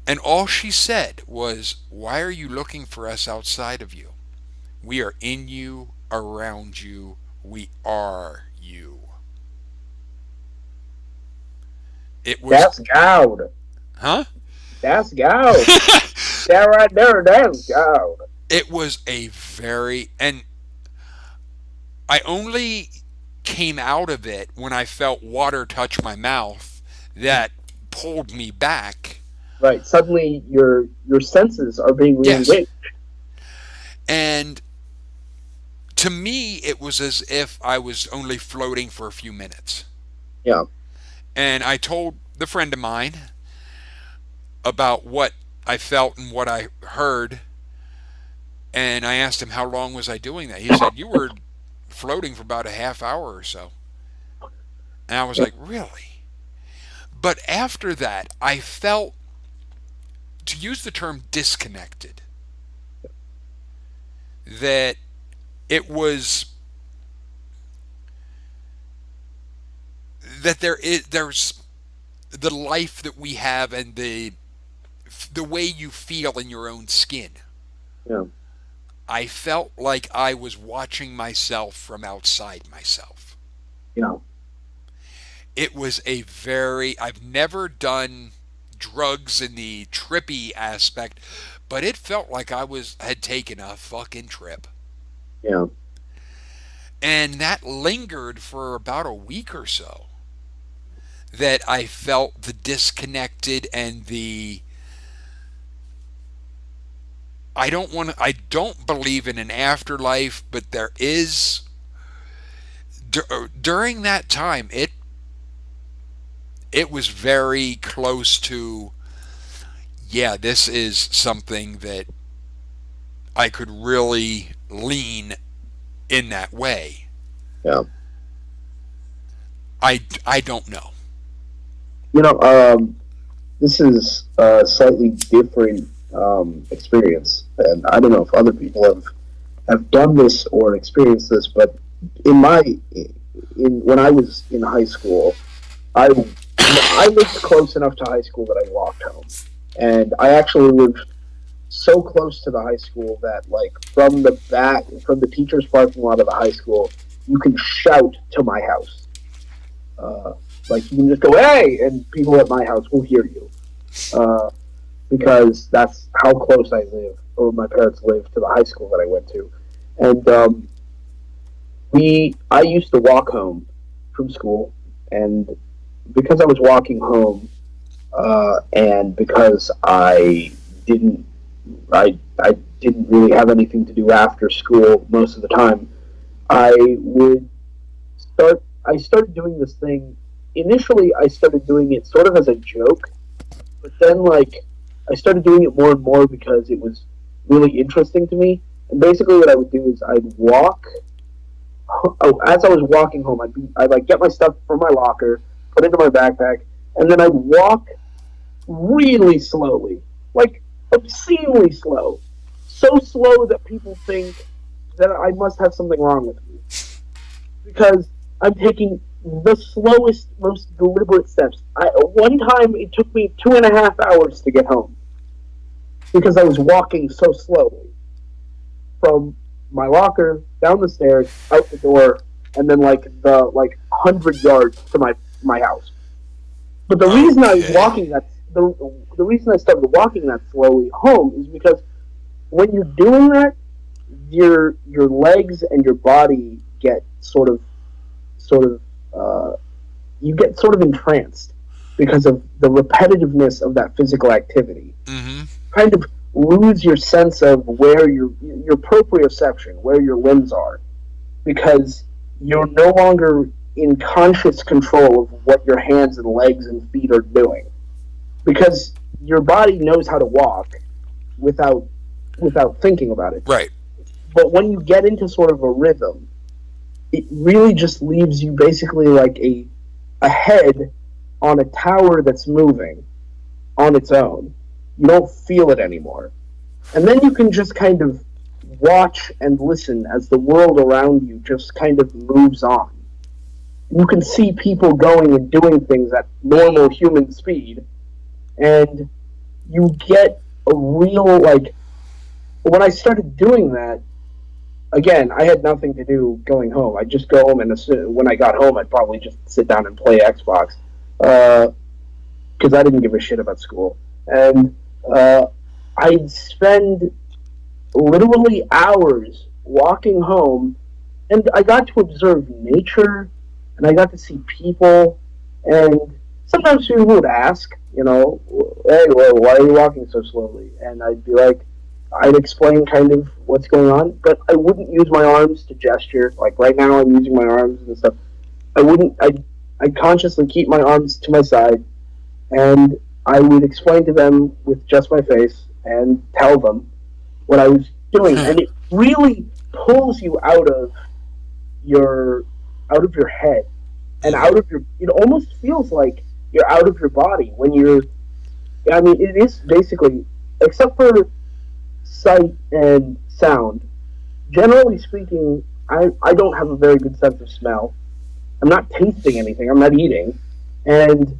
and all she said was, "Why are you looking for us outside of you? We are in you, around you, we are you." It was, That's goud. huh? That's goud. That right there, that's goud. It was a very, and I only came out of it when I felt water touch my mouth that pulled me back. Right. Suddenly your senses are being Yes. re-engaged. And to me, it was as if I was only floating for a few minutes. Yeah. And I told the friend of mine about what I felt and what I heard. And I asked him, how long was I doing that? He said, you were floating for about a half hour or so. And I was Yeah. like, really? But after that, I felt, to use the term disconnected, that it was that there's the life that we have and the way you feel in your own skin. Yeah. I felt like I was watching myself from outside myself. Yeah. It was I've never done drugs in the trippy aspect, but it felt like had taken a fucking trip. Yeah. And that lingered for about a week or so. That I felt the disconnected and the I don't believe in an afterlife, but there is during that time it was very close to, yeah, this is something that I could really lean in that way. Yeah. I don't know. You know, this is a slightly different experience, and I don't know if other people have done this or experienced this, but in my in when I was in high school, I I lived close enough to high school that I walked home, and I actually lived so close to the high school that like from the teachers' parking lot of the high school, you can shout to my house. Uh, like you can just go hey, and people at my house will hear you. Uh, because that's how close I live, or my parents live, to the high school that I went to. And I used to walk home from school, and because I was walking home, and because didn't, I didn't really have anything to do after school most of the time, I would I started doing this thing. Initially, I started doing it sort of as a joke, but then like I started doing it more and more because it was really interesting to me. And basically, what I would do is I'd walk. Oh, as I was walking home, I'd like get my stuff from my locker, put it into my backpack, and then I'd walk really slowly, like obscenely slow, so slow that people think that I must have something wrong with me because I'm taking the slowest, most deliberate steps. One time it took me 2.5 hours to get home because I was walking so slowly from my locker down the stairs, out the door, and then like the 100 yards to my house. But the reason I was Okay. walking that the reason I started walking that slowly home is because when you're doing that, your legs and your body get sort of you get sort of entranced because of the repetitiveness of that physical activity. Mm-hmm. Kind of lose your sense of where your proprioception, where your limbs are, because you're no longer in conscious control of what your hands and legs and feet are doing. Because your body knows how to walk without thinking about it. Right. But when you get into sort of a rhythm, it really just leaves you basically like a head on a tower that's moving on its own. You don't feel it anymore. And then you can just kind of watch and listen as the world around you just kind of moves on. You can see people going and doing things at normal human speed, and you get a real, like, when I started doing that, again, I had nothing to do going home. I'd just go home, and when I got home, I'd probably just sit down and play Xbox because I didn't give a shit about school. And uh, I'd spend literally hours walking home, and I got to observe nature, and I got to see people, and sometimes people would ask, hey, well, why are you walking so slowly? And I'd be like, I'd explain kind of what's going on, but I wouldn't use my arms to gesture. Like right now, I'm using my arms and stuff. I wouldn't. I'd consciously keep my arms to my side, and I would explain to them with just my face and tell them what I was doing, and it really pulls you your out of your head and out of your. It almost feels like you're out of your body when you're. I mean, it is basically, except for sight and sound. Generally speaking, I don't have a very good sense of smell. I'm not tasting anything. I'm not eating, and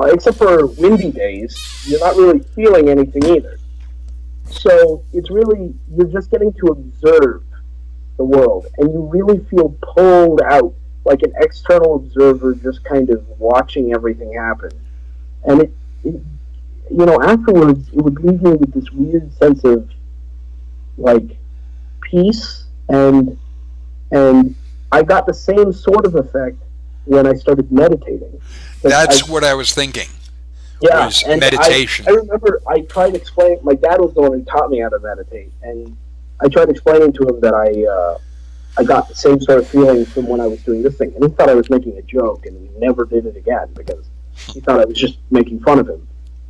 except for windy days, you're not really feeling anything either. So it's really, you're just getting to observe the world, and you really feel pulled out like an external observer, just kind of watching everything happen. And it afterwards, it would leave me with this weird sense of like peace, and I got the same sort of effect when I started meditating. That's what I was thinking. Yeah, Was and meditation. I remember I tried explaining. My dad was the one who taught me how to meditate, and I tried explaining to him that I got the same sort of feeling from when I was doing this thing, and he thought I was making a joke, and we never did it again because he thought I was just making fun of him.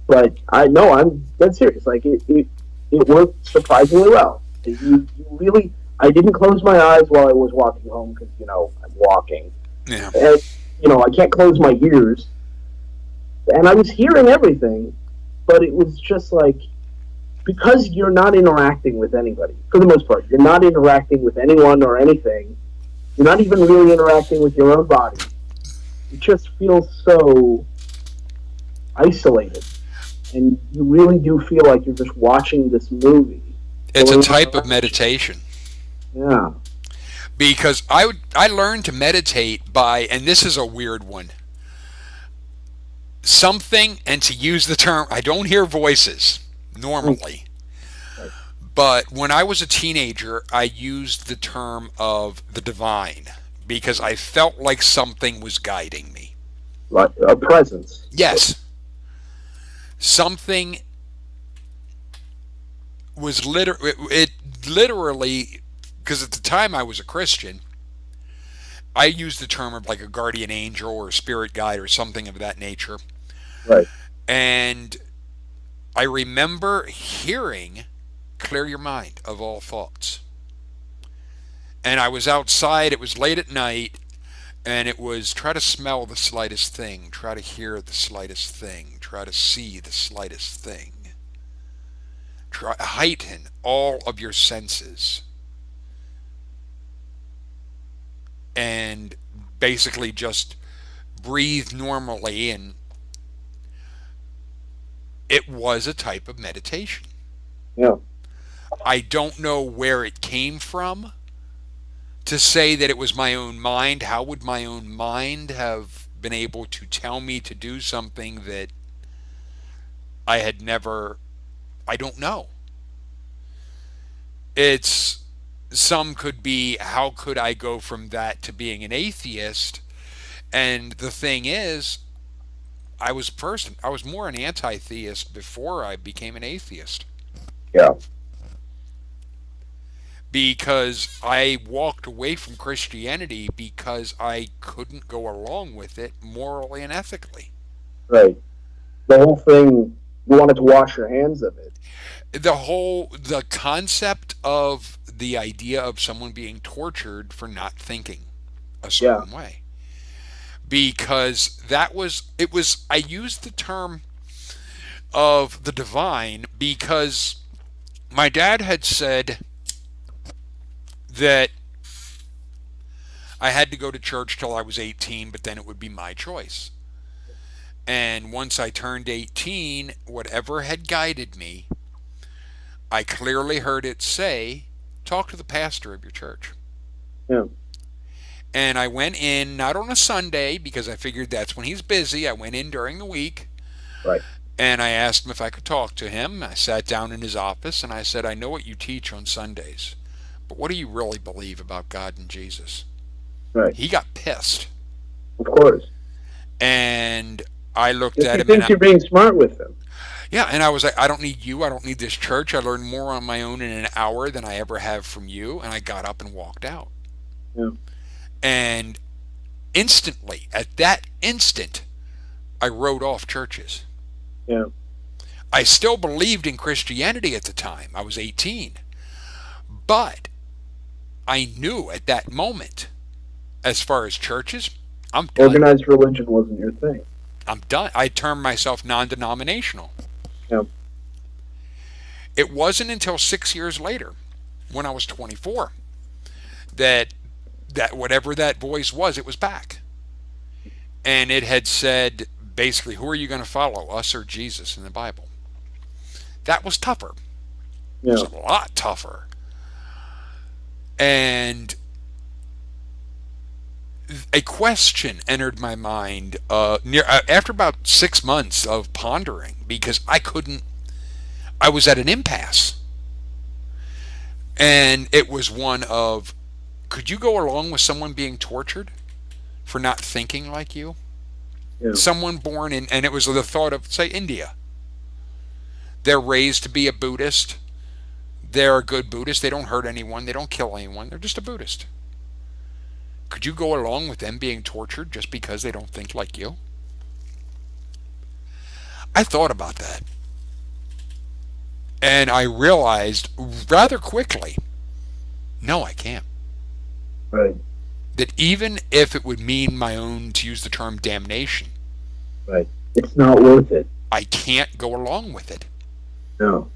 But I know I'm dead serious. Like it worked surprisingly well. You really, I didn't close my eyes while I was walking home because I'm walking, Yeah. and I can't close my ears, and I was hearing everything, but it was just like, because you're not interacting with anybody for the most part. You're not interacting with anyone or anything. You're not even really interacting with your own body. It just feels so isolated, and you really do feel like you're just watching this movie It's a going on type of around meditation. you. Yeah, Because I learned to meditate by, and this is a weird one, something, and to use the term, I don't hear voices normally. right. But when I was a teenager, I used the term of the divine because I felt like something was guiding me. Like a presence. Yes, something was it literally, because at the time I was a Christian, I used the term of like a guardian angel or a spirit guide or something of that nature. Right. And I remember hearing, clear your mind of all thoughts. And I was outside, it was late at night, and it was try to smell the slightest thing, try to hear the slightest thing, try to see the slightest thing. Try heighten all of your senses and basically just breathe normally, and it was a type of meditation. Yeah. I don't know where it came from to say that it was my own mind. How would my own mind have been able to tell me to do something that I had never, I don't know. It's, some could be, how could I go from that to being an atheist? And the thing is, I was more an anti-theist before I became an atheist, Yeah. because I walked away from Christianity because I couldn't go along with it morally and ethically. Right. The whole thing. You wanted to wash your hands of it. The concept of the idea of someone being tortured for not thinking a Yeah. certain way, because I used the term of the divine because my dad had said that I had to go to church till I was 18, but then it would be my choice. And once I turned 18, whatever had guided me, I clearly heard it say, talk to the pastor of your church. Yeah. And I went in, not on a Sunday, because I figured that's when he's busy. I went in during the week, Right. and I asked him if I could talk to him. I sat down in his office, and I said, I know what you teach on Sundays, but what do you really believe about God and Jesus? Right. He got pissed. Of course. And I looked If at he him, and thinks you're being smart with them. yeah, and I was like, I don't need you. I don't need this church. I learned more on my own in an hour than I ever have from you. And I got up and walked out. Yeah. And instantly, at that instant, I wrote off churches. Yeah. I still believed in Christianity at the time. I was 18. But I knew at that moment, as far as churches, I'm done. Organized religion wasn't your thing. I'm done. I termed myself non denominational. Yeah. It wasn't until 6 years later, when I was 24, that whatever that voice was, it was back. And it had said, basically, who are you going to follow, us or Jesus in the Bible? That was tougher. It was Yeah. a lot tougher. And a question entered my mind after about 6 months of pondering, because I was at an impasse. And it was one of, could you go along with someone being tortured for not thinking like you? Yeah. Someone born in, and it was the thought of, say, India. They're raised to be a Buddhist. They're a good Buddhist. They don't hurt anyone. They don't kill anyone. They're just a Buddhist. Could you go along with them being tortured just because they don't think like you? I thought about that. And I realized rather quickly, no, I can't. Right. That even if it would mean my own, to use the term, damnation, Right. It's not worth it. I can't go along with it. No.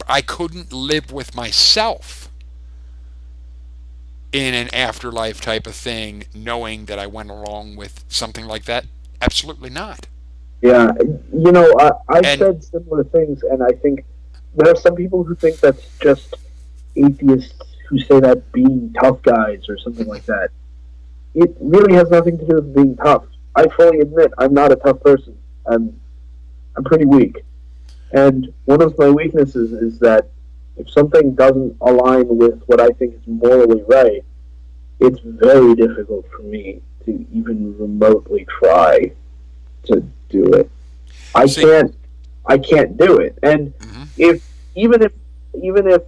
I couldn't live with myself in an afterlife type of thing, knowing that I went along with something like that. Absolutely not. Yeah. I've And said similar things, and I think there are some people who think that's just atheists who say that being tough guys or something like that. It really has nothing to do with being tough. I fully admit I'm not a tough person. I'm pretty weak. And one of my weaknesses is that if something doesn't align with what I think is morally right, it's very difficult for me to even remotely try to do it. I see, can't I can't do it. And mhm. if even if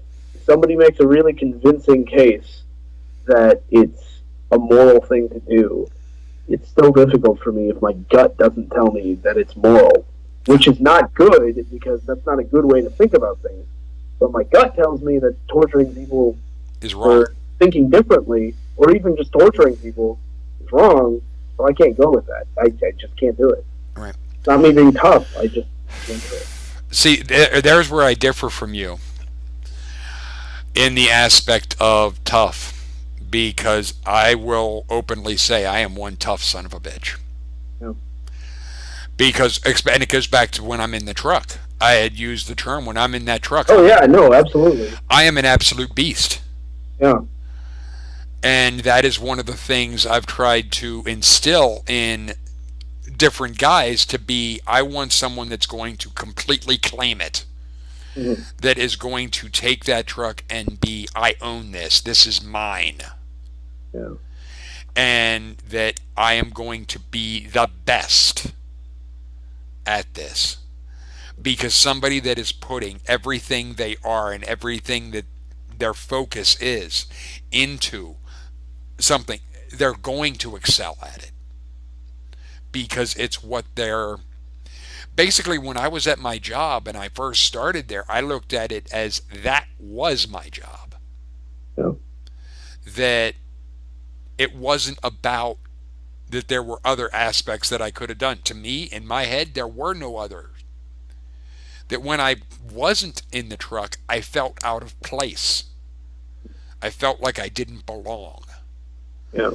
somebody makes a really convincing case that it's a moral thing to do, it's still difficult for me if my gut doesn't tell me that it's moral, which is not good because that's not a good way to think about things. But my gut tells me that torturing people Is wrong. for thinking differently, or even just torturing people, is wrong. So I can't go with that. I just can't do it. Right. It's not me being tough. I just can't do it. See, there's where I differ from you in the aspect of tough, because I will openly say I am one tough son of a bitch. Yeah. Because, and it goes back to when I'm in the truck. I had used the term, when I'm in that truck, Oh yeah, no, absolutely. I am an absolute beast. Yeah. And that is one of the things I've tried to instill in different guys to be, I want someone that's going to completely claim it. Mm-hmm. That is going to take that truck and be, I own this. This is mine. Yeah. And that I am going to be the best at this. Because somebody that is putting everything they are and everything that their focus is into something, they're going to excel at it. Because it's what they're... Basically, when I was at my job and I first started there, I looked at it as that was my job. Yeah. That it wasn't about that there were other aspects that I could have done. To me, in my head, there were no others. That when I wasn't in the truck, I felt out of place. I felt like I didn't belong. Yeah.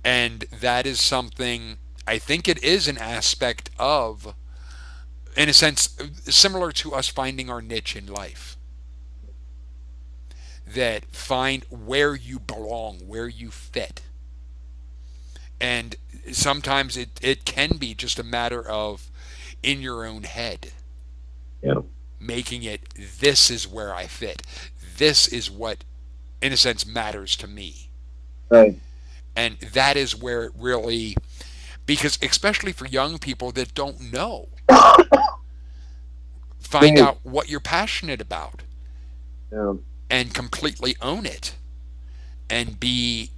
And that is something, I think it is an aspect of, in a sense, similar to us finding our niche in life. That find where you belong, where you fit. And sometimes it can be just a matter of in your own head, Yeah. making it, this is where I fit. This is what, in a sense, matters to me. Right. And that is where it really, because especially for young people that don't know, find Thing out what you're passionate about yeah. and completely own it and be,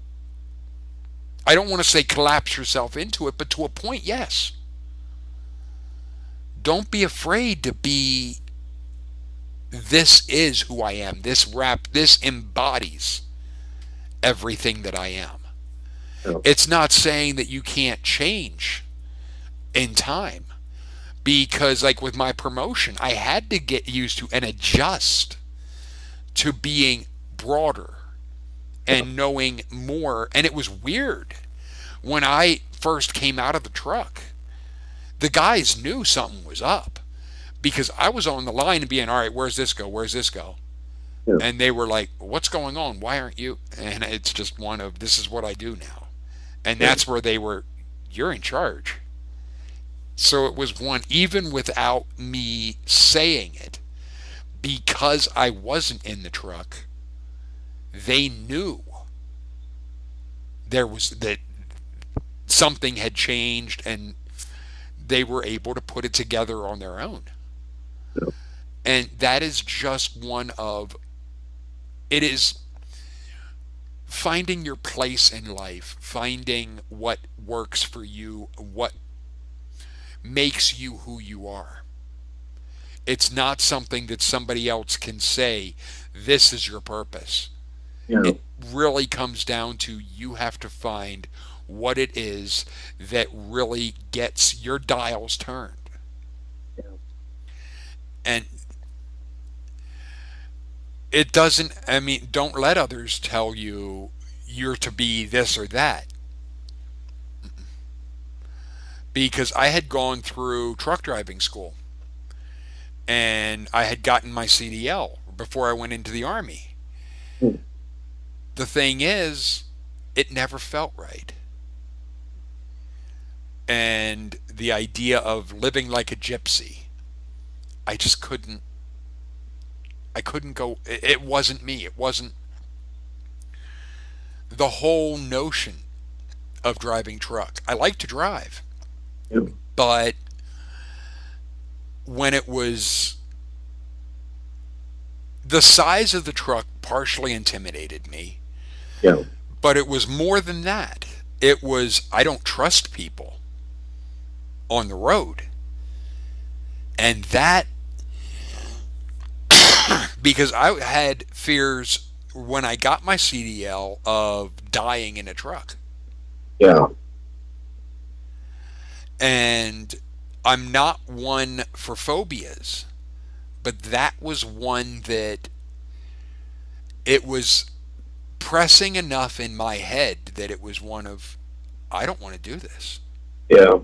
I don't want to say collapse yourself into it, but to a point, yes. Don't be afraid to be, this is who I am. This embodies everything that I am. Yeah. It's not saying that you can't change in time, because like with my promotion, I had to get used to and adjust to being broader Yeah. and knowing more. And it was weird when I first came out of the truck. The guys knew something was up because I was on the line and being, all right, where's this go? Where's this go? Yeah. And they were like, what's going on? Why aren't you? And it's just one of, this is what I do now. And Yeah. that's where they were, you're in charge. So it was one, even without me saying it, because I wasn't in the truck, they knew there was that something had changed and they were able to put it together on their own. Yeah. And that is just one of, it is finding your place in life, finding what works for you, what makes you who you are. It's not something that somebody else can say, this is your purpose. Yeah. It really comes down to, you have to find what it is that really gets your dials turned. Yeah. And it doesn't, I mean, don't let others tell you you're to be this or that. Because I had gone through truck driving school and I had gotten my CDL before I went into the Army. Hmm. The thing is, it never felt right. And the idea of living like a gypsy, I just couldn't, I couldn't go, it wasn't me. It wasn't the whole notion of driving truck. I like to drive, Yeah. but when it was, the size of the truck partially intimidated me, Yeah. but it was more than that. It was, I don't trust people on the road. And that, because I had fears when I got my CDL of dying in a truck. Yeah. And I'm not one for phobias, but that was one that, it was pressing enough in my head that it was one of, I don't want to do this. Yeah.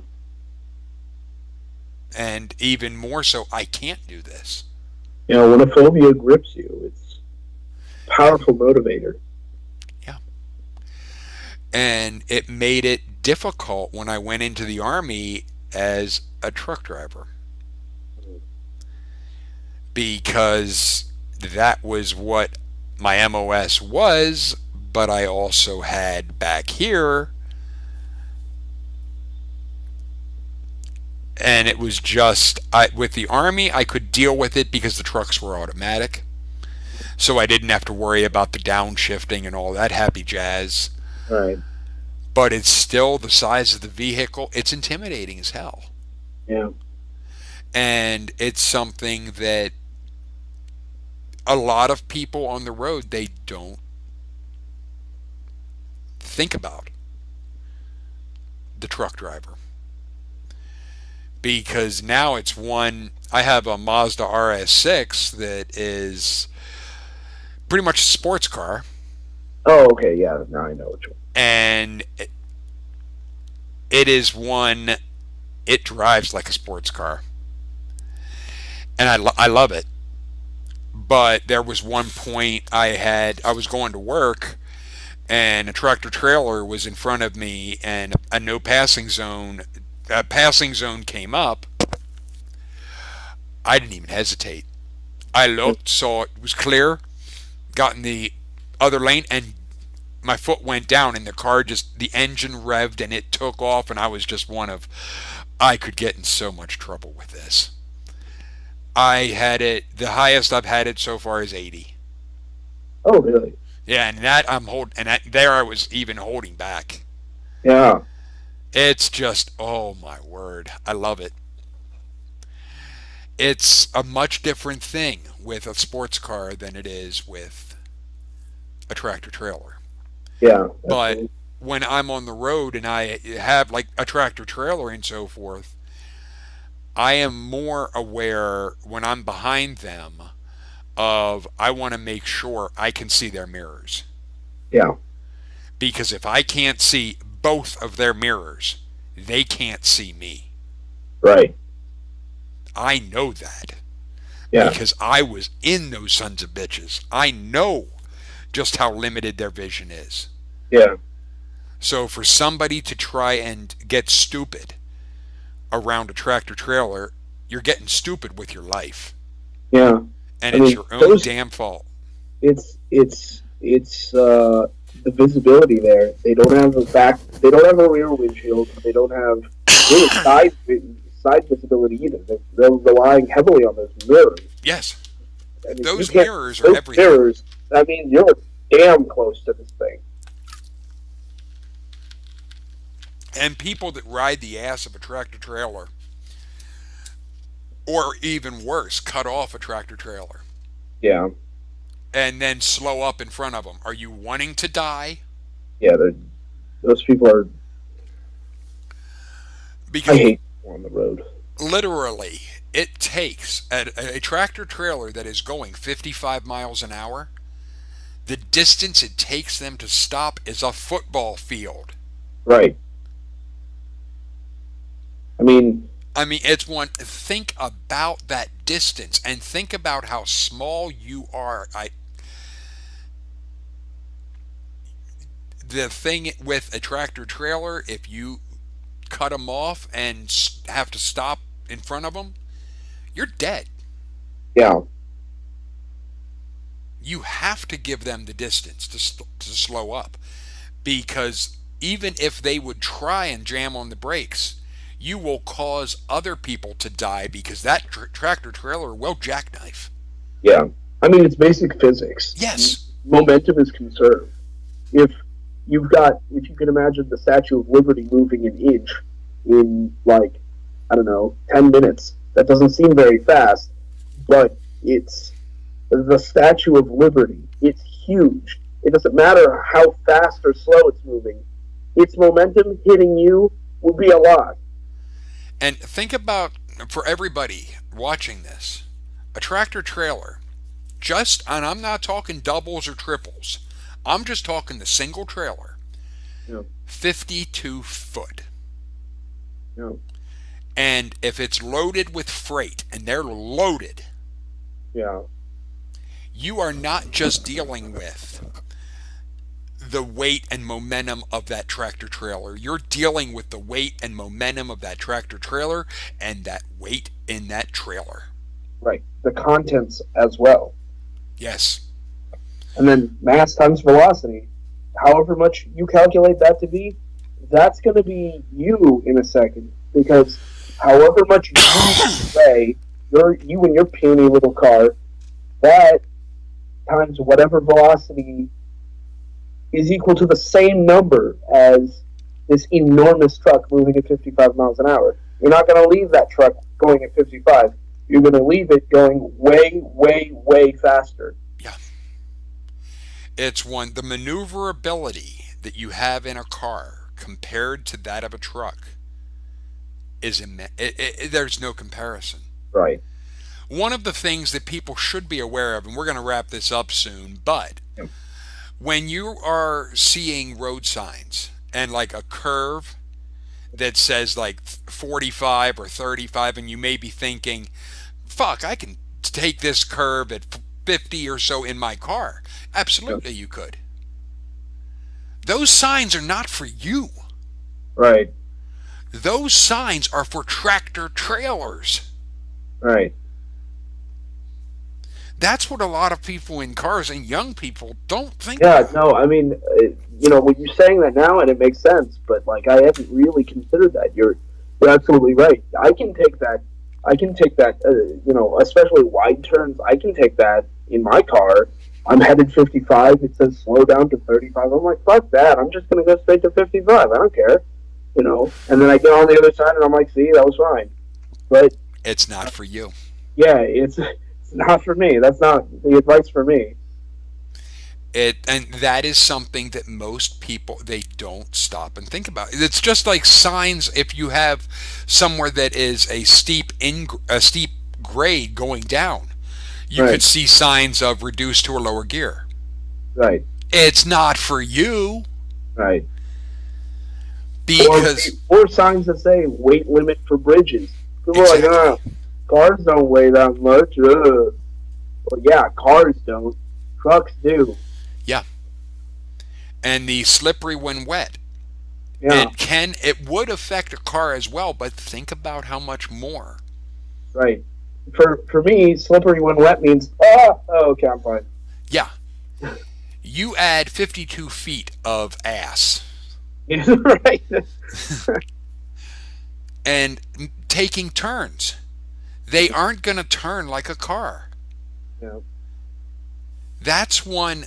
And even more so, I can't do this. You know, when a phobia grips you, it's a powerful motivator. Yeah. And it made it difficult when I went into the Army as a truck driver, because that was what my MOS was, but I also had back here, and it was just, with the Army, I could deal with it because the trucks were automatic. So I didn't have to worry about the downshifting and all that happy jazz. Right. But it's still the size of the vehicle. It's intimidating as hell. Yeah. And it's something that a lot of people on the road, they don't think about the truck driver. Because now it's one, I have a Mazda RS6 that is pretty much a sports car. Oh, okay, yeah. Now I know which one. And it is one, it drives like a sports car. And I love it. But there was one point I was going to work, and a tractor trailer was in front of me, and a passing zone came up. I didn't even hesitate. I looked, saw it was clear, got in the other lane, and my foot went down, and the car just, the engine revved and it took off, and I was just one of, I could get in so much trouble with this. I had it, the highest I've had it so far is 80. Oh, really? Yeah, and that I'm holding, and there I was even holding back. Yeah, It's just, oh my word, I love it. It's a much different thing with a sports car than it is with a tractor trailer. yeah, But absolutely. when I'm on the road and I have like a tractor trailer and so forth, I am more aware when I'm behind them of, I want to make sure I can see their mirrors. Yeah, Because if I can't see both of their mirrors, they can't see me. right. I know that Yeah, because I was in those sons of bitches. I know just how limited their vision is. yeah, So for somebody to try and get stupid around a tractor trailer, you're getting stupid with your life. yeah. And I it's mean, your own those damn fault. it's the visibility there. They don't have a back. They don't have a rear windshield. They don't have really side visibility either. They're relying heavily on those mirrors. Yes, I mean, you those can't. mirrors are Those everything. mirrors. I mean, you're damn close to this thing. And people that ride the ass of a tractor trailer, or even worse, cut off a tractor trailer Yeah, and then slow up in front of them. Are you wanting to die? yeah. Those people are. I Because hate people on the road. literally, it takes a tractor trailer that is going 55 miles an hour, the distance it takes them to stop is a football field. Right. I mean, I mean, it's one. Think about that distance and think about how small you are. The thing with a tractor trailer, if you cut them off and have to stop in front of them, you're dead. yeah, You have to give them the distance to slow up, because even if they would try and jam on the brakes, you will cause other people to die because that tractor trailer will jackknife. yeah. I mean, it's basic physics. Yes. Momentum is conserved. If if you can imagine the Statue of Liberty moving an inch in like, I don't know, 10 minutes. That doesn't seem very fast, but it's the Statue of Liberty. It's huge. It doesn't matter how fast or slow it's moving. Its momentum hitting you would be a lot. And think about, for everybody watching this, a tractor trailer, just, and I'm not talking doubles or triples, I'm just talking the single trailer, Yeah, 52 foot. yeah, And if it's loaded with freight, and they're loaded, yeah, you are not just dealing with the weight and momentum of that tractor trailer. You're dealing with the weight and momentum of that tractor trailer and that weight in that trailer. right. The contents as well. Yes. And then mass times velocity. However much you calculate that to be, that's going to be you in a second. Because however much you weigh, you and your puny little car, that times whatever velocity is equal to the same number as this enormous truck moving at 55 miles an hour. You're not going to leave that truck going at 55. You're going to leave it going way, way, way faster. Yeah. It's one, the maneuverability that you have in a car compared to that of a truck is immense. There's no comparison. Right. One of the things that people should be aware of, and we're going to wrap this up soon, but When you are seeing road signs and like a curve that says like 45 or 35, and you may be thinking, fuck, I can take this curve at 50 or so in my car. Yeah. Absolutely, you could. Those signs are not for you. Right. Those signs are for tractor trailers. Right. That's what a lot of people in cars and young people don't think Yeah. about. No. I mean, when you're saying that now, and it makes sense, but like I hadn't really considered that. You're absolutely right. I can take that. I can take that. Especially wide turns. I can take that in my car. I'm headed 55. It says slow down to 35. I'm like, fuck that. I'm just gonna go straight to 55. I don't care. And then I get on the other side, and I'm like, see, that was fine. But It's not for you. yeah, it's not for me. That's not the advice for me. And that is something that most people, they don't stop and think about. It's just like signs. If you have somewhere that is a steep grade going down, you could Right. see signs of reduced to a lower gear. Right. It's not for you Right. Or because or signs that say weight limit for bridges. People are like, exactly. cars don't weigh that much. Well, yeah, cars don't. Trucks do. Yeah. And the slippery when wet. Yeah. It would affect a car as well, but think about how much more. Right. For me, slippery when wet means oh, okay, I'm fine. Yeah. You add 52 feet of ass Right. and taking turns. They aren't going to turn like a car. Yeah. That's one.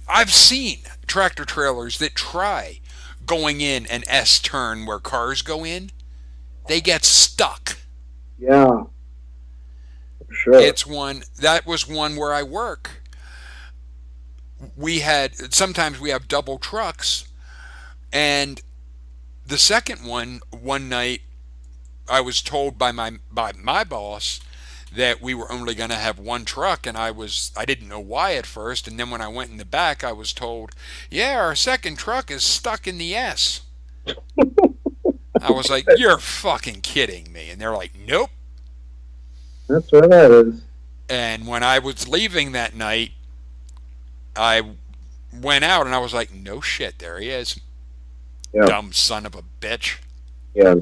I've seen tractor trailers that try going in an S turn where cars go in. They get stuck. Yeah. For sure. It's one that was one where I work. We had sometimes we have double trucks, and the second one night I was told by my boss that we were only going to have one truck, and I didn't know why at first, and then when I went in the back I was told, yeah, our second truck is stuck in the S. I was like, you're fucking kidding me. And they're like, nope. That's where that is. And when I was leaving that night, I went out and I was like, no shit, there he is. Yeah. Dumb son of a bitch. Yeah.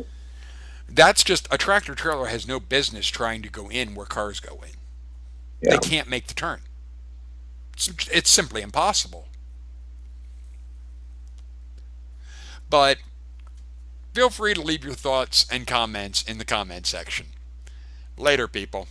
That's just a tractor trailer has no business trying to go in where cars go in. They Yeah. can't make the turn. It's simply impossible. But feel free to leave your thoughts and comments in the comment section. Later, people.